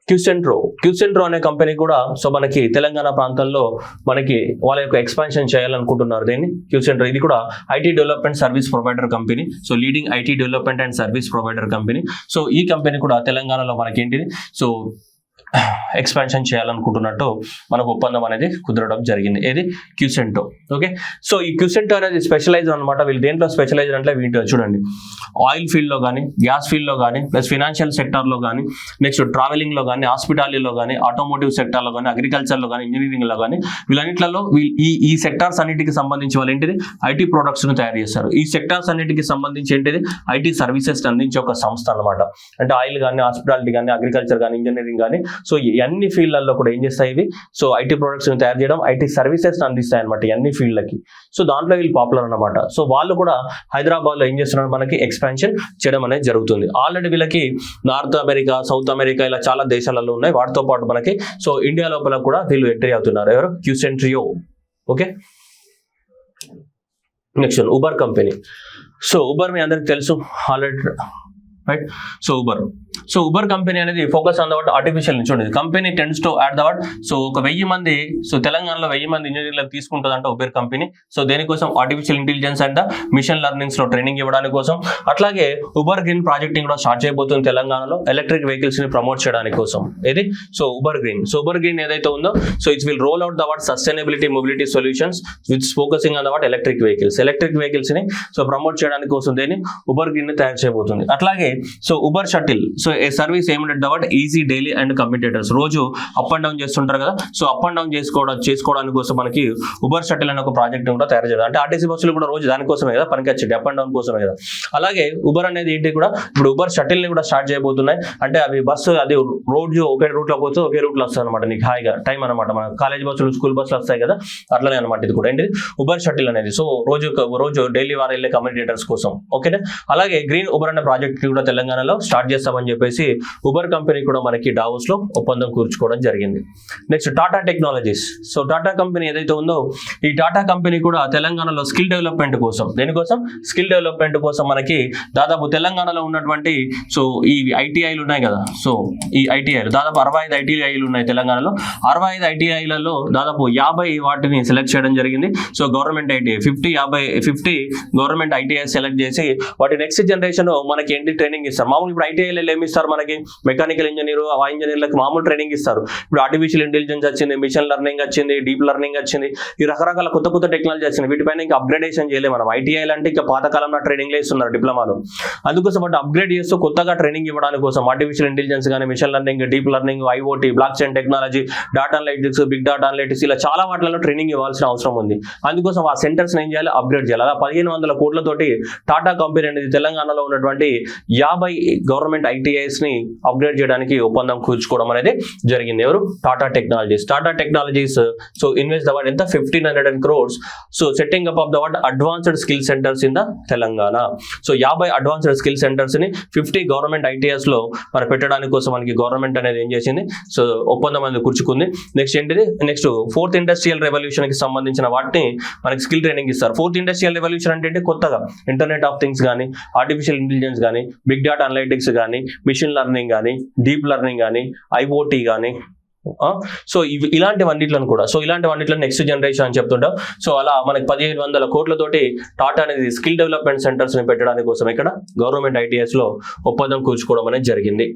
క్యూసెంట్రో అనే కంపెనీ కూడా సో మనకి తెలంగాణ ప్రాంతంలో మనకి వాళ్ళ యొక్క ఎక్స్పాన్షన్ చేయాలనుకుంటున్నారు. దీన్ని క్యూసెంట్రో ఇది కూడా IT development service provider company. So leading IT development and service provider company. So ఈ కంపెనీ కూడా తెలంగాణలో మనకి ఏంటిది సో ఎక్స్పాన్షన్ చేయాలనుకుంటున్నట్టు మనకు ఒప్పందం అనేది కుదరడం జరిగింది. ఏది? క్యూసెంటో. ఓకే. సో ఈ క్యూసెంటో అనేది స్పెషలైజ్ అనమాట. వీళ్ళు దేంట్లో స్పెషలైజ్ అంటే వీటి చూడండి ఆయిల్ ఫీల్డ్ లో కానీ, గ్యాస్ ఫీల్డ్ లో కానీ, ప్లస్ ఫినాన్షియల్ సెక్టర్ లో కానీ, నెక్స్ట్ ట్రావెలింగ్ లో కానీ, హాస్పిటాలిటీలో కానీ, ఆటోమోటివ్ సెక్టర్ లో కానీ, అగ్రికల్చర్ లో కానీ, ఇంజనీరింగ్ లో కానీ వీళ్ళన్నిట్లలో ఈ సెక్టార్స్ అన్నిటికి సంబంధించి వాళ్ళు ఏంటిది ఐటీ ప్రొడక్ట్స్ ను తయారు చేస్తారు. ఈ సెక్టార్స్ అన్నిటికి సంబంధించి ఏంటిది ఐటీ సర్వీసెస్ అందించే ఒక సంస్థ అనమాట. అంటే ఆయిల్ కానీ, హాస్పిటాలిటీ కానీ, అగ్రికల్చర్ కానీ, ఇంజనీరింగ్ కానీ సో అన్ని ఫీల్డ్లలో కూడా ఏం చేస్తాయి ఇవి సో ఐటీ ప్రొడక్ట్స్ తయారు చేయడం, ఐటీ సర్వీసెస్ అందిస్తాయి అనమాట అన్ని ఫీల్డ్లకి. సో దాంట్లో వీళ్ళు పాపులర్ అనమాట. సో వాళ్ళు కూడా హైదరాబాద్ లో ఏం చేస్తున్నారు? మనకి ఎక్స్పాన్షన్ చేయడం అనేది జరుగుతుంది. ఆల్రెడీ వీళ్ళకి నార్త్ అమెరికా, సౌత్ అమెరికా ఇలా చాలా దేశాలలో ఉన్నాయి. వాటితో పాటు మనకి సో ఇండియా లోపల కూడా వీళ్ళు ఎంట్రీ అవుతున్నారు. ఎవరు? Qcentrio. Okay. Next Uber company. So Uber మీ అందరికి తెలుసు already, right. So Uber company అనేది focus on the what artificial intelligence. Company tends to add the what, so ఒక 1000 మంది, సో తెలంగాణలో 1000 మంది ఇంజనీర్లకు తీసుకుంటుందంట ఉబర్ కంపెనీ. సో దేనికోసం? Artificial intelligence and machine learnings లో ట్రైనింగ్ ఇవ్వడానికి కోసం. అట్లాగే ఉబర్ గ్రీన్ ప్రాజెక్టింగ్ కూడా స్టార్ట్ చేయబోతుంది తెలంగాణలో, ఎలక్ట్రిక్ వెహికల్స్ ని ప్రమోట్ చేయడానికి కోసం. ఇది so Uber green. So Uber green ఏదైతే ఉందో, so it's will roll out the what sustainability mobility solutions which focusing on the what electric vehicles ని సో ప్రమోట్ చేయడానికి కోసం దేని ఉబర్ గ్రీన్ ని తయారు చేయబోతుంది. అట్లాగే సో ఉబర్ షటిల్, సో ఏ సర్వీస్ ఏమిటంటే దట్ ఈజీ డైలీ అండ్ కమ్యూటేటర్స్, రోజు అప్ అండ్ డౌన్ చేస్తుంటారు కదా, సో అప్ అండ్ డౌన్ చేసుకోవడానికి కోసం మనకి ఉబర్ షటిల్ అనే ఒక ప్రాజెక్ట్ కూడా తయారు చేయాలి. అంటే ఆర్టీసీ బస్సులు కూడా రోజు దానికోసమే కదా పనికి వచ్చేది, అప్ అండ్ డౌన్ కోసమే కదా. అలాగే ఉబర్ అనేది ఏంటి కూడా ఇప్పుడు ఉబర్ షటిల్ ని కూడా స్టార్ట్ చేయబోతున్నాయి. అంటే అవి బస్సు అది రోజు ఒకే రూట్ లో పోతే ఒకే రూట్ లో వస్తాయి అనమాట, నీకు హాయిగా టైం అనమాట. మన కాలేజ్ బస్సులు స్కూల్ బస్సులు వస్తాయి కదా, అట్లనే అనమాట ఇది కూడా. ఏంటిది ఉబర్ షటిల్ అనేది, సో రోజు డైలీ వారు వెళ్ళే కమ్యూనికేటర్స్ కోసం. ఓకేనా. అలాగే గ్రీన్ ఉబర్ అనే ప్రాజెక్ట్ కూడా తెలంగాణలో స్టార్ట్ చేస్తామని చెప్పేసి ఉబర్ కంపెనీ కూడా మనకి డావోస్ లో ఒప్పందం కూర్చుకోవడం జరిగింది. Next Tata technologies. So Tata company ఏదైతే ఉందో, ఈ టాటా కంపెనీ కూడా తెలంగాణలో స్కిల్ డెవలప్మెంట్ కోసం, దేనికోసం? స్కిల్ డెవలప్మెంట్ కోసం మనకి దాదాపు తెలంగాణలో ఉన్నటువంటి సో ఈ ఐటీఐలు ఉన్నాయి కదా, సో ఈ ఐటీఐలు దాదాపు 65 ఐటీఐలు ఉన్నాయి తెలంగాణలో. 65 ఐటీఐలలో దాదాపు 50 వాటిని సెలెక్ట్ చేయడం జరిగింది. So government ITI 50 government ITI select చేసి వాటి నెక్స్ట్ జనరేషన్ మనకి ఏంటి ట్రైనింగ్ ఇస్తారు. మామూలు ఇప్పుడు ఐటీఐలో ఏమి ఇస్తారు మనకి? మెకానికల్ ఇంజనీర్, ఆ ఇంజనీర్లకు మామూలు ట్రైనింగ్ ఇస్తారు. ఇప్పుడు ఆర్టిఫిషియల్ ఇంటెలిజెన్స్ వచ్చింది, మిషన్ లెర్నింగ్ వచ్చింది, డీప్ లెర్నింగ్ వచ్చింది, ఈ రకరకాల కొత్త టెక్నాలజీ వచ్చింది. వీటిపైన ఇంకా అప్గ్రేడేషన్ చేయలేదు మనం. ఐటీఐలు అంటే ఇంకా పాతకాలంలో ట్రైనింగ్ ఇస్తున్నారు డిప్లొమాలో. అందుకోసం బట్ అప్గ్రేడ్ చేస్తూ కొత్తగా ట్రైనింగ్ ఇవ్వడానికి కోసం ఆర్టిఫిషియల్ ఇంటెలిజెన్స్ కానీ, machine learning, deep learning, IoT, block chain technology, data analytics, big data analytics, ఇలా చాలా వాటిలో ట్రైనింగ్ ఇవ్వాల్సిన అవసరం ఉంది. అందుకోసం ఆ సెంటర్స్ ఏం చేయాలి? అప్గ్రేడ్ చేయాలి. అలా 1500 కోట్లతోటి టాటా కంపెనీ అనేది తెలంగాణలో ఉన్నటువంటి 50 గవర్నమెంట్ ఐటీఐస్ ని అప్గ్రేడ్ చేయడానికి ఒప్పందం కూర్చుకోవడం అనేది జరిగింది. ఎవరు? Tata technologies so invest the what ఎంత 1500 crores. So setting up of the what advanced skill centres in the Telangana. So 50 advanced skill centres ని 50 గవర్నమెంట్ ఐటీఐస్ లో మరి పెట్టడానికి కోసం మనకి గవర్నమెంట్ అనేది ఏం చేసింది? సో ఒప్పందం అనేది కూర్చుకుంది. నెక్స్ట్ ఏంటిది? నెక్స్ట్ 4th ఇండస్ట్రియల్ రెవల్యూషన్ కి సంబంధించిన వాటిని మనకి స్కిల్ ట్రైనింగ్ ఇస్తారు. 4th ఇండస్ట్రియల్ రెవల్యూషన్ అంటే కొత్తగా ఇంటర్నెట్ ఆఫ్ థింగ్స్ కానీ, ఆర్టిఫిషియల్ ఇంటెలిజెన్స్ కానీ, బిగ్ డాటా అనలిటిక్స్ కానీ, మిషన్ లెర్నింగ్ కానీ, డీప్ లెర్నింగ్ కానీ, ఐఓటీ కానీ, సో ఇలాంటివన్నిట్లను కూడా, సో ఇలాంటివన్నిట్లను నెక్స్ట్ జనరేషన్ అని చెప్తుంటాం. సో అలా మనకి 1500 కోట్లతోటి టాటా అనేది స్కిల్ డెవలప్మెంట్ సెంటర్స్ ని పెట్టడానికి కోసం ఇక్కడ గవర్నమెంట్ ఐటీఎస్ లో ఒప్పందం కూర్చుకోవడం అనేది జరిగింది.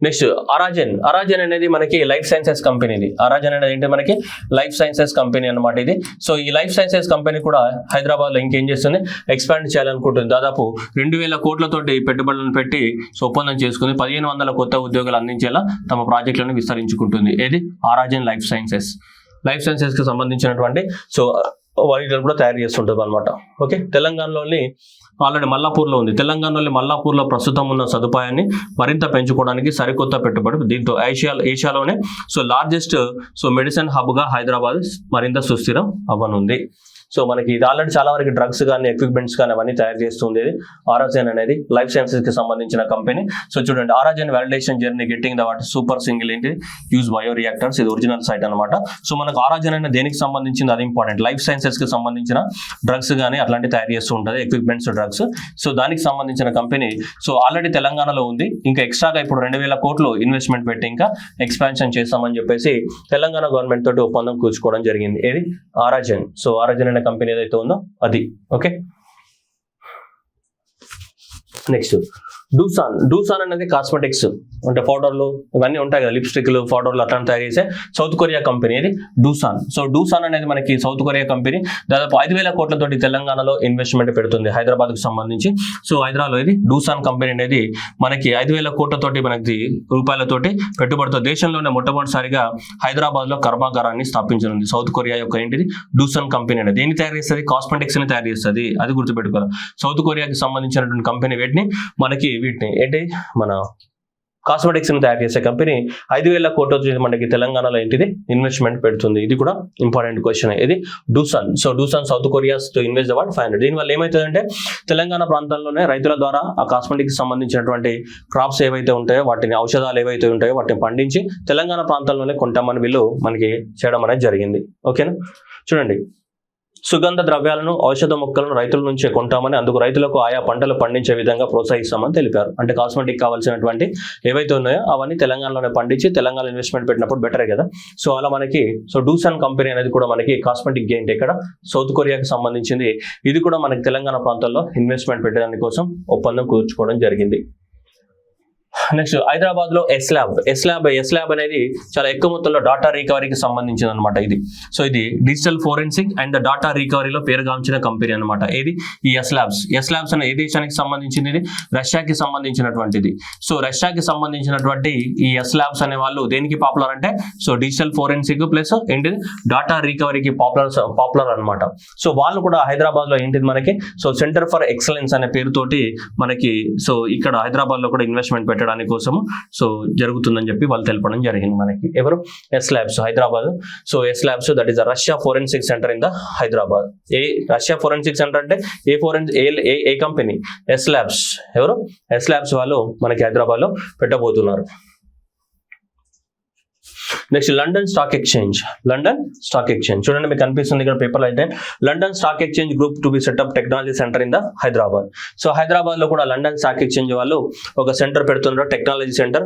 నెక్స్ట్ అరాజన్ అనేది మనకి లైఫ్ సైన్సెస్ కంపెనీ. అరాజన్ అనేది ఏంటి? మనకి లైఫ్ సైన్సెస్ కంపెనీ అనమాట ఇది. సో ఈ లైఫ్ సైన్సెస్ కంపెనీ కూడా హైదరాబాద్ లో ఇంకేం చేస్తుంది? ఎక్స్పాండ్ చేయాలనుకుంటుంది. దాదాపు 2000 కోట్లతోటి పెట్టుబడులను పెట్టి సో ఒప్పందం చేసుకుంది. 1500 కొత్త ఉద్యోగాలు అందించేలా తమ ప్రాజెక్టులను విస్తరించుకుంటుంది. ఏది? అరాజన్ లైఫ్ సైన్సెస్ కి సంబంధించినటువంటి సో వాటిని కూడా తయారు చేస్తుంటుంది అనమాట. ఓకే. తెలంగాణలోని ఆల్రెడీ మల్లాపూర్లో ఉంది. తెలంగాణలోని మల్లాపూర్లో ప్రస్తుతం ఉన్న సదుపాయాన్ని మరింత పెంచుకోవడానికి సరికొత్త పెట్టుబడి. దీంతో ఏషియాలోనే so largest so medicine hub గా హైదరాబాద్ మరింత సుస్థిరం అవ్వనుంది. సో మనకి ఇది ఆల్రెడీ చాలా వరకు డ్రగ్స్ కానీ, ఎక్విప్మెంట్స్ కానీ అవన్నీ తయారు చేస్తుంది. ఆరాజన్ అనేది లైఫ్ సైన్సెస్ కి సంబంధించిన కంపెనీ. సో చూడండి, Aragen validation journey getting the what super single ఏంటి యూజ్ బయో రియాక్టర్స్. ఇది ఒరిజినల్ సైట్ అనమాట. సో మనకు ఆరాజన్ అనేది దేనికి సంబంధించింది? అది ఇంపార్టెంట్. లైఫ్ సైన్సెస్ కి సంబంధించిన డ్రగ్స్ కానీ అట్లాంటి తయారు చేస్తూ ఉంటుంది, ఎక్విప్మెంట్స్, డ్రగ్స్. సో దానికి సంబంధించిన కంపెనీ సో ఆల్రెడీ తెలంగాణలో ఉంది. ఇంకా ఎక్స్ట్రాగా ఇప్పుడు 2000 కోట్లు ఇన్వెస్ట్మెంట్ పెట్టి ఇంకా ఎక్స్పాన్షన్ చేస్తామని చెప్పేసి తెలంగాణ గవర్నమెంట్ తోటి ఒప్పందం కూర్చుకోవడం జరిగింది. ఏది? ఆరాజన్. సో ఆరాజన్ కంపెనీ ఏదైతే ఉందో అది. ఓకే. నెక్స్ట్ డూసాన్ అనేది కాస్మెటిక్స్ అంటే పౌడర్లు ఇవన్నీ ఉంటాయి కదా, లిప్స్టిక్లు, పౌడర్లు అట్లా తయారు చేసే సౌత్ కొరియా కంపెనీ ఇది డూసాన్. సో డూసాన్ అనేది మనకి సౌత్ కొరియా కంపెనీ. దాదాపు 5000 కోట్లతోటి తెలంగాణలో ఇన్వెస్ట్మెంట్ పెడుతుంది హైదరాబాద్ కు సంబంధించి. సో హైదరాబాద్ ఇది డూసాన్ కంపెనీ అనేది మనకి 5000 కోట్లతోటి మనకి రూపాయలతోటి పెట్టుబడితో దేశంలోనే మొట్టమొదటిసారిగా హైదరాబాద్ లో కర్మాగారాన్ని స్థాపించనుంది. సౌత్ కొరియా యొక్క ఏంటిది? డూసాన్ కంపెనీ అనేది దేన్ని తయారు చేస్తుంది? కాస్మెటిక్స్ ని తయారు చేస్తుంది. అది గుర్తుపెట్టుకోవాలి. సౌత్ కొరియాకి సంబంధించినటువంటి కంపెనీ వీటిని ఏంటి మన కాస్మెటిక్స్ ని తయారు చేసే కంపెనీ 5000 కోట్ల మనకి తెలంగాణలో ఏంటిది ఇన్వెస్ట్మెంట్ పెడుతుంది. ఇది కూడా ఇంపార్టెంట్ క్వశ్చన్. ఇది Doosan. So Doosan south Korea's to invest about 500. దీనివల్ల ఏమవుతుందంటే తెలంగాణ ప్రాంతాల్లోనే రైతుల ద్వారా ఆ కాస్మెటిక్స్ సంబంధించినటువంటి క్రాప్స్ ఏవైతే ఉంటాయో, వాటిని ఔషధాలు ఏవైతే ఉంటాయో వాటిని పండించి తెలంగాణ ప్రాంతాల్లోనే కొంటామని వీళ్ళు మనకి చేయడం అనేది జరిగింది. ఓకేనా. చూడండి, సుగంధ ద్రవ్యాలను, ఔషధ మొక్కలను రైతుల నుంచే కొంటామని, అందుకు రైతులకు ఆయా పంటలు పండించే విధంగా ప్రోత్సహిస్తామని తెలిపారు. అంటే కాస్మెటిక్ కావాల్సినటువంటి ఏవైతే ఉన్నాయో అవన్నీ తెలంగాణలోనే పండించి తెలంగాణ ఇన్వెస్ట్మెంట్ పెట్టినప్పుడు బెటరే కదా. సో అలా మనకి డూసన్ కంపెనీ అనేది కూడా మనకి కాస్మెటిక్ గేంట్ ఇక్కడ సౌత్ కొరియాకి సంబంధించింది. ఇది కూడా మనకి తెలంగాణ ప్రాంతాల్లో ఇన్వెస్ట్మెంట్ పెట్టడానికి కోసం ఒప్పందం కూర్చుకోవడం జరిగింది. నెక్స్ట్ హైదరాబాద్ లో ఎస్లాబ్ అనేది చాలా ఎక్కువ మొత్తంలో డాటా రికవరీకి సంబంధించింది అనమాట ఇది. సో ఇది డిజిటల్ ఫోరెన్సిక్ అండ్ డాటా రికవరీలో పేరుగాంచిన కంపెనీ అనమాట. ఏది ఈ ఎస్లాబ్స్ అనే ఏ దేశానికి సంబంధించింది? ఇది రష్యాకి సంబంధించినటువంటిది. సో రష్యాకి సంబంధించినటువంటి ఈ ఎస్లాబ్స్ అనే వాళ్ళు దేనికి పాపులర్ అంటే డిజిటల్ ఫోరెన్సిక్ ప్లస్ ఏంటిది డాటా రికవరీకి పాపులర్ అనమాట. సో వాళ్ళు కూడా హైదరాబాద్ లో ఏంటిది మనకి సెంటర్ ఫర్ ఎక్సలెన్స్ అనే పేరుతోటి మనకి ఇక్కడ హైదరాబాద్ లో కూడా ఇన్వెస్ట్మెంట్ పెట్టడానికి కోసము జరుగుతుందని చెప్పి వాళ్ళు తెలపడం జరిగింది మనకి. ఎవరు? Eslabs Hyderabad. Eslabs that is the Russia forensic centre in the Hyderabad. Russia forensic centre అంటే ఏ కంపెనీ? ఎస్లాబ్స్. ఎవరు? ఎస్లాబ్స్ వాళ్ళు మనకి హైదరాబాద్ లో పెట్టబోతున్నారు. Next London stock exchange. చూడండి మీకు కనిపిస్తుంది ఇక్కడ పేపర్ అయితే London stock exchange group to be set up technology centre in the Hyderabad. Hyderabad లో కూడా లండన్ స్టాక్ ఎక్స్చేంజ్ వాళ్ళు ఒక సెంటర్ పెడుతున్నారు, టెక్నాలజీ సెంటర్.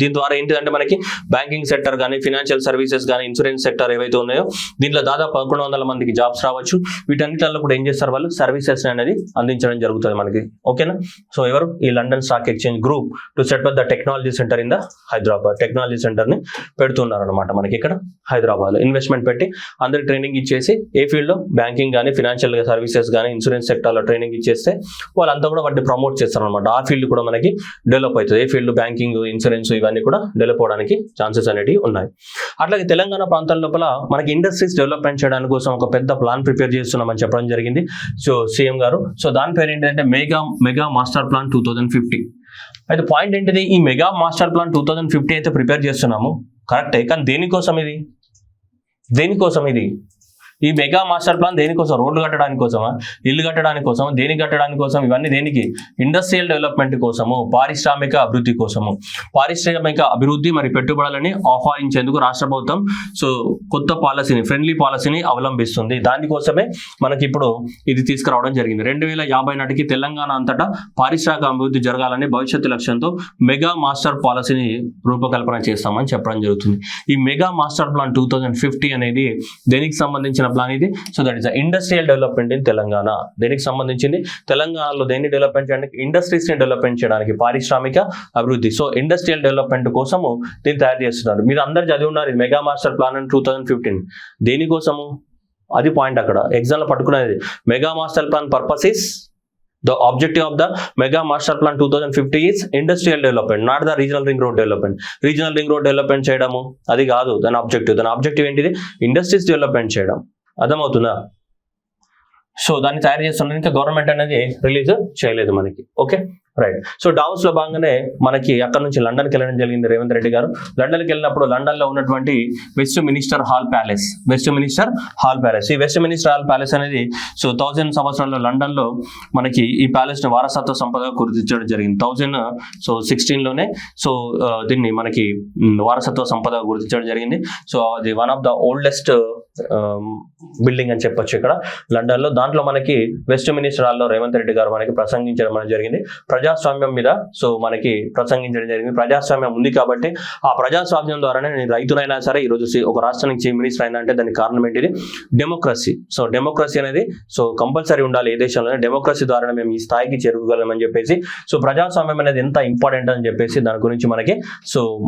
దీని ద్వారా ఏంటిదంటే మనకి బ్యాంకింగ్ సెక్టర్ కానీ, ఫైనాన్షియల్ సర్వీసెస్ కానీ, ఇన్సూరెన్స్ సెక్టర్ ఏవైతే ఉన్నాయో దీంట్లో దాదాపు 1100 మందికి జాబ్స్ రావచ్చు. వీటన్నిటిలో కూడా ఏం చేస్తారు వాళ్ళు? సర్వీసెస్ అనేది అందించడం జరుగుతుంది మనకి. ఓకేనా? ఎవరు? ఈ London stock exchange group to set up the technology centre in the Hyderabad. Technology centre ని పెడుతున్నారు అనమాట మనకి ఇక్కడ హైదరాబాద్ లో. ఇన్వెస్ట్మెంట్ పెట్టి అందరికి ట్రైనింగ్ ఇచ్చేసి ఏ ఫీల్డ్ లో బ్యాంకింగ్ కానీ, ఫైనాన్షియల్ సర్వీసెస్ కానీ, ఇన్సూరెన్స్ సెక్టర్ లో ట్రైనింగ్ ఇచ్చేస్తే వాళ్ళంతా కూడా వాటిని ప్రమోట్ చేస్తారు అనమాట. ఆ ఫీల్డ్ కూడా మనకి డెవలప్ అవుతుంది. ఏ ఫీల్డ్ బ్యాంకింగ్, ఇన్సూరెన్స్ ఇవన్నీ కూడా డెవలప్ అవడానికి ఛాన్సెస్ అనేవి ఉన్నాయి. అట్లాగే తెలంగాణ ప్రాంతం లోపల మనకి ఇండస్ట్రీస్ డెవలప్మెంట్ చేయడానికి కోసం ఒక పెద్ద ప్లాన్ ప్రిపేర్ చేస్తున్నామని చెప్పడం జరిగింది సీఎం గారు. దాని పేరు ఏంటంటే మెగా మాస్టర్ ప్లాన్ 2050. అయితే పాయింట్ ఏంటిది? ఈ మెగా మాస్టర్ ప్లాన్ 2050 అయితే ప్రిపేర్ చేస్తున్నాము, కరెక్టే. కానీ దేనికోసం ఇది? ఈ మెగా మాస్టర్ ప్లాన్ దేనికోసం? రోడ్లు కట్టడానికి కోసమా? ఇల్లు కట్టడానికి కోసమా? దేనికి కట్టడానికి కోసం? ఇవన్నీ దేనికి? ఇండస్ట్రియల్ డెవలప్మెంట్ కోసము, పారిశ్రామిక అభివృద్ధి కోసము. పారిశ్రామిక అభివృద్ధి మరి పెట్టుబడులని ఆహ్వానించేందుకు రాష్ట్ర ప్రభుత్వం కొత్త పాలసీని, ఫ్రెండ్లీ పాలసీని అవలంబిస్తుంది. దానికోసమే మనకి ఇప్పుడు ఇది తీసుకురావడం జరిగింది. 2050 నాటికి తెలంగాణ అంతటా పారిశ్రామిక అభివృద్ధి జరగాలని భవిష్యత్తు లక్ష్యంతో మెగా మాస్టర్ పాలసీని రూపకల్పన చేస్తామని చెప్పడం జరుగుతుంది. ఈ మెగా మాస్టర్ ప్లాన్ 2050 అనేది దేనికి సంబంధించిన ప్లాన్ ఇది? That is industrial development in Telangana. దేనికి సంబంధించింది? తెలంగాణలో దేన్ని డెవలప్మెంట్ చేయడానికి? ఇండస్ట్రీస్ ని డెవలప్మెంట్ చేయడానికి, పారిశ్రామిక అభివృద్ధి. ఇండస్ట్రియల్ డెవలప్మెంట్ కోసము దీన్ని తయారు చేస్తున్నారు. మీరు అందరు చదివి ఉన్నారు మెగా మాస్టర్ ప్లాన్ అని 2015. దేనికోసము? అది పాయింట్ అక్కడ ఎగ్జామ్ లో పట్టుకునేది. Mega master plan purpose is the objective of the mega master plan 2050 is industrial development, not the regional ring road development. Regional ring road development చేయడము అది కాదు దాని ఆబ్జెక్టివ్ ఏంటిది? ఇండస్ట్రీస్ డెవలప్మెంట్ చేయడం. అర్థమవుతుందా? దాన్ని తయారు చేస్తున్న ఇంకా గవర్నమెంట్ అనేది రిలీజ్ చేయలేదు మనకి. Okay, right. డావోస్ లో భాగంగానే మనకి అక్కడ నుంచి లండన్కి వెళ్ళడం జరిగింది రేవంత్ రెడ్డి గారు. లండన్కి వెళ్ళినప్పుడు లండన్ లో ఉన్నటువంటి వెస్ట్ మినిస్టర్ హాల్ ప్యాలెస్. ఈ వెస్ట్ మినిస్టర్ హాల్ ప్యాలెస్ అనేది 1000 సంవత్సరాల్లో లండన్ లో మనకి ఈ ప్యాలెస్ ని వారసత్వ సంపదగా గుర్తించడం జరిగింది. 1016లోనే దీన్ని మనకి వారసత్వ సంపదగా గుర్తించడం జరిగింది. అది one of the oldest building అని చెప్పొచ్చు ఇక్కడ లండన్ లో. దాంట్లో మనకి వెస్ట్ మినిస్టర్ హాల్లో రేవంత్ రెడ్డి గారు మనకి ప్రసంగించడం అనేది జరిగింది. ప్రజాస్వామ్యం మీద మనకి ప్రసంగించడం జరిగింది. ప్రజాస్వామ్యం ఉంది కాబట్టి ఆ ప్రజాస్వామ్యం ద్వారానే నేను రైతునైనా సరే ఈరోజు ఒక రాష్ట్రానికి చీఫ్ మినిస్టర్ అయినా అంటే దానికి కారణం ఏంటిది? డెమోక్రసీ. డెమోక్రసీ అనేది కంపల్సరీ ఉండాలి ఏ దేశంలోనే. డెమోక్రసీ ద్వారా మేము ఈ స్థాయికి చేరుకోగలమని చెప్పేసి ప్రజాస్వామ్యం అనేది ఎంత ఇంపార్టెంట్ అని చెప్పేసి దాని గురించి మనకి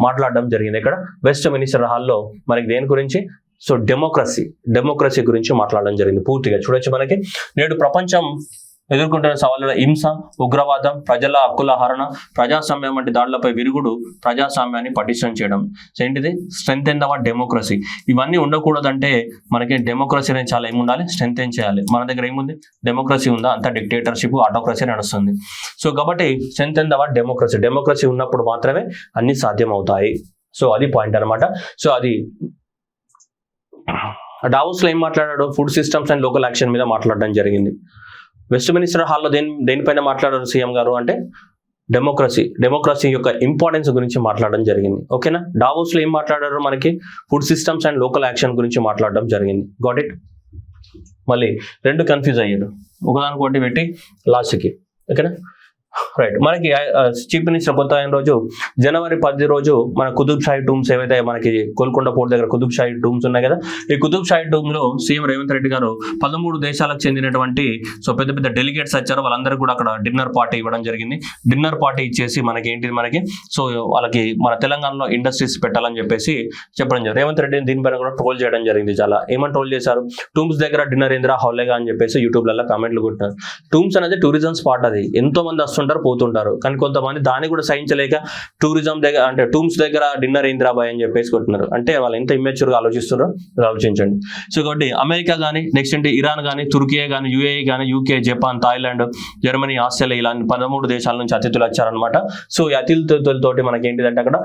మాట్లాడడం జరిగింది ఇక్కడ వెస్ట్ మినిస్టర్ హాల్లో. మనకి దేని గురించి? డెమోక్రసీ గురించి మాట్లాడడం జరిగింది పూర్తిగా. చూడొచ్చు మనకి నేడు ప్రపంచం ఎదుర్కొంటున్న సవాళ్ళ హింస, ఉగ్రవాదం, ప్రజల హక్కుల హరణ, ప్రజాస్వామ్యం వంటి దాడులపై విరుగుడు, ప్రజాస్వామ్యాన్ని పటిష్టం చేయడం. ఏంటిది? Strengthen the democracy. ఇవన్నీ ఉండకూడదంటే మనకి డెమోక్రసీ అనేది చాలా ఏముండాలి? స్ట్రెంగ్తెన్ చేయాలి. మన దగ్గర ఏముంది? డెమోక్రసీ ఉందా? అంతా డిక్టేటర్షిప్, ఆటోక్రసీ నడుస్తుంది. కాబట్టి స్ట్రెంగ్తెన్ ద డెమోక్రసీ ఉన్నప్పుడు మాత్రమే అన్ని సాధ్యం అవుతాయి. అది పాయింట్ అనమాట. అది డావోస్ లో ఏం మాట్లాడాడు? Food systems and local action మీద మాట్లాడడం జరిగింది. వెస్ట్ మినిస్టర్ హాల్లో దేనిపైన మాట్లాడారు సీఎం గారు అంటే డెమోక్రసీ యొక్క ఇంపార్టెన్స్ గురించి మాట్లాడడం జరిగింది. ఓకేనా? డావోస్ లో ఏం మాట్లాడారు? మనకి food systems and local action గురించి మాట్లాడడం జరిగింది. Got it? మళ్ళీ రెండు కన్ఫ్యూజ్ అయ్యారు, ఒకదానికొకటి పెట్టి లాస్ట్కి. ఓకేనా, రైట్. మనకి చీఫ్ మినిస్టర్ కొత్త అయిన రోజు జనవరి 10 రోజు మన కుతుబ్ షాహీ టూమ్స్ ఏవైతే మనకి గోల్కొండ పోర్ట్ దగ్గర కుతుబ్ షాహీ టూమ్స్ ఉన్నాయి కదా, ఈ కుతుబ్ షాహీ టూమ్ లో సీఎం రేవంత్ రెడ్డి గారు 13 దేశాలకు చెందినటువంటి పెద్ద పెద్ద డెలిగేట్స్ వచ్చారు, వాళ్ళందరూ కూడా అక్కడ డిన్నర్ పార్టీ ఇవ్వడం జరిగింది. డిన్నర్ పార్టీ ఇచ్చేసి మనకి ఏంటిది మనకి వాళ్ళకి మన తెలంగాణలో ఇండస్ట్రీస్ పెట్టాలని చెప్పేసి చెప్పడం జరిగింది. రేవంత్ రెడ్డిని దీనిపైన కూడా ట్రోల్ చేయడం జరిగింది. చాలా ఏమని ట్రోల్ చేశారు, టూమ్స్ దగ్గర డిన్నర్ ఏంద్రా హౌలేగా అని చెప్పేసి యూట్యూబ్లలో కామెంట్లు కొట్టినారు. టూమ్స్ అనేది టూరిజం స్పాట్, అది ఎంతో మంది వస్తుంటారు పోతుంటారు, కానీ కొంతమంది దాన్ని కూడా సహించలేక టూరిజం దగ్గర అంటే టూమ్స్ దగ్గర డిన్నర్ ఇంద్రాబాయ్ అని చెప్పేసి కొట్టినారు. అంటే వాళ్ళు ఎంత ఇమ్మెచ్యూర్ గా ఆలోచిస్తున్నారో ఆలోచించండి. సో కాబట్టి అమెరికా కానీ నెక్స్ట్ ఏంటి ఇరాన్ కానీ తుర్కియా కానీ యూఏఈ కానీ UK Japan Thailand Germany Australia ఇలాంటి 13 దేశాల నుంచి అతిథులు వచ్చారనమాట. సో ఈ అతిథులతోటి మనకి ఏంటిదంటే అక్కడ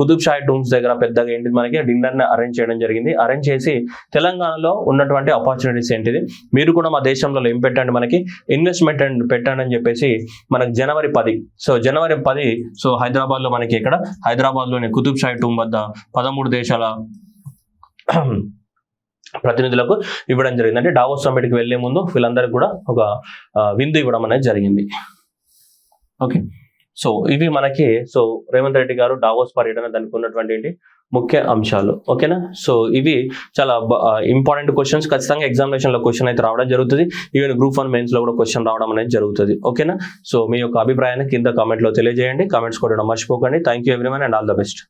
కుతుబ్ షాహీ టూమ్స్ దగ్గర పెద్దగా ఏంటిది మనకి డిన్నర్ ని అరేంజ్ చేయడం జరిగింది. అరేంజ్ చేసి తెలంగాణలో ఉన్నటువంటి ఆపర్చునిటీస్ ఏంటిది, మీరు కూడా మా దేశంలో ఏం పెట్టండి, మనకి ఇన్వెస్ట్మెంట్ పెట్టండి అని చెప్పేసి మనకి జనవరి 10 హైదరాబాద్ లో మనకి ఇక్కడ హైదరాబాద్ లోని కుతుబ్ షాహీ టూమ్ వద్ద 13 దేశాల ప్రతినిధులకు ఇవ్వడం జరిగింది. అంటే డావోస్ సమ్మిట్ కి వెళ్లే ముందు వీళ్ళందరికీ కూడా ఒక విందు ఇవ్వడం అనేది జరిగింది. ఓకే, సో ఇవి మనకి రేవంత్ రెడ్డి గారు డావోస్ పర్యటన దానికి ఉన్నటువంటి ఏంటి ముఖ్య అంశాలు. ఓకేనా, సో ఇవి చాలా ఇంపార్టెంట్ క్వశ్చన్స్, ఖచ్చితంగా ఎగ్జామినేషన్ లో క్వశ్చన్ అయితే రావడం జరుగుతుంది. ఈవెన్ గ్రూప్ 1 మెయిన్స్ లో కూడా క్వశ్చన్ రావడం అనేది జరుగుతుంది. ఓకేనా, సో మీ యొక్క అభిప్రాయాన్ని కింద కామెంట్ లో తెలియజేయండి, కామెంట్స్ కొట్టడం మర్చిపోకండి. Thank you everyone and all the best.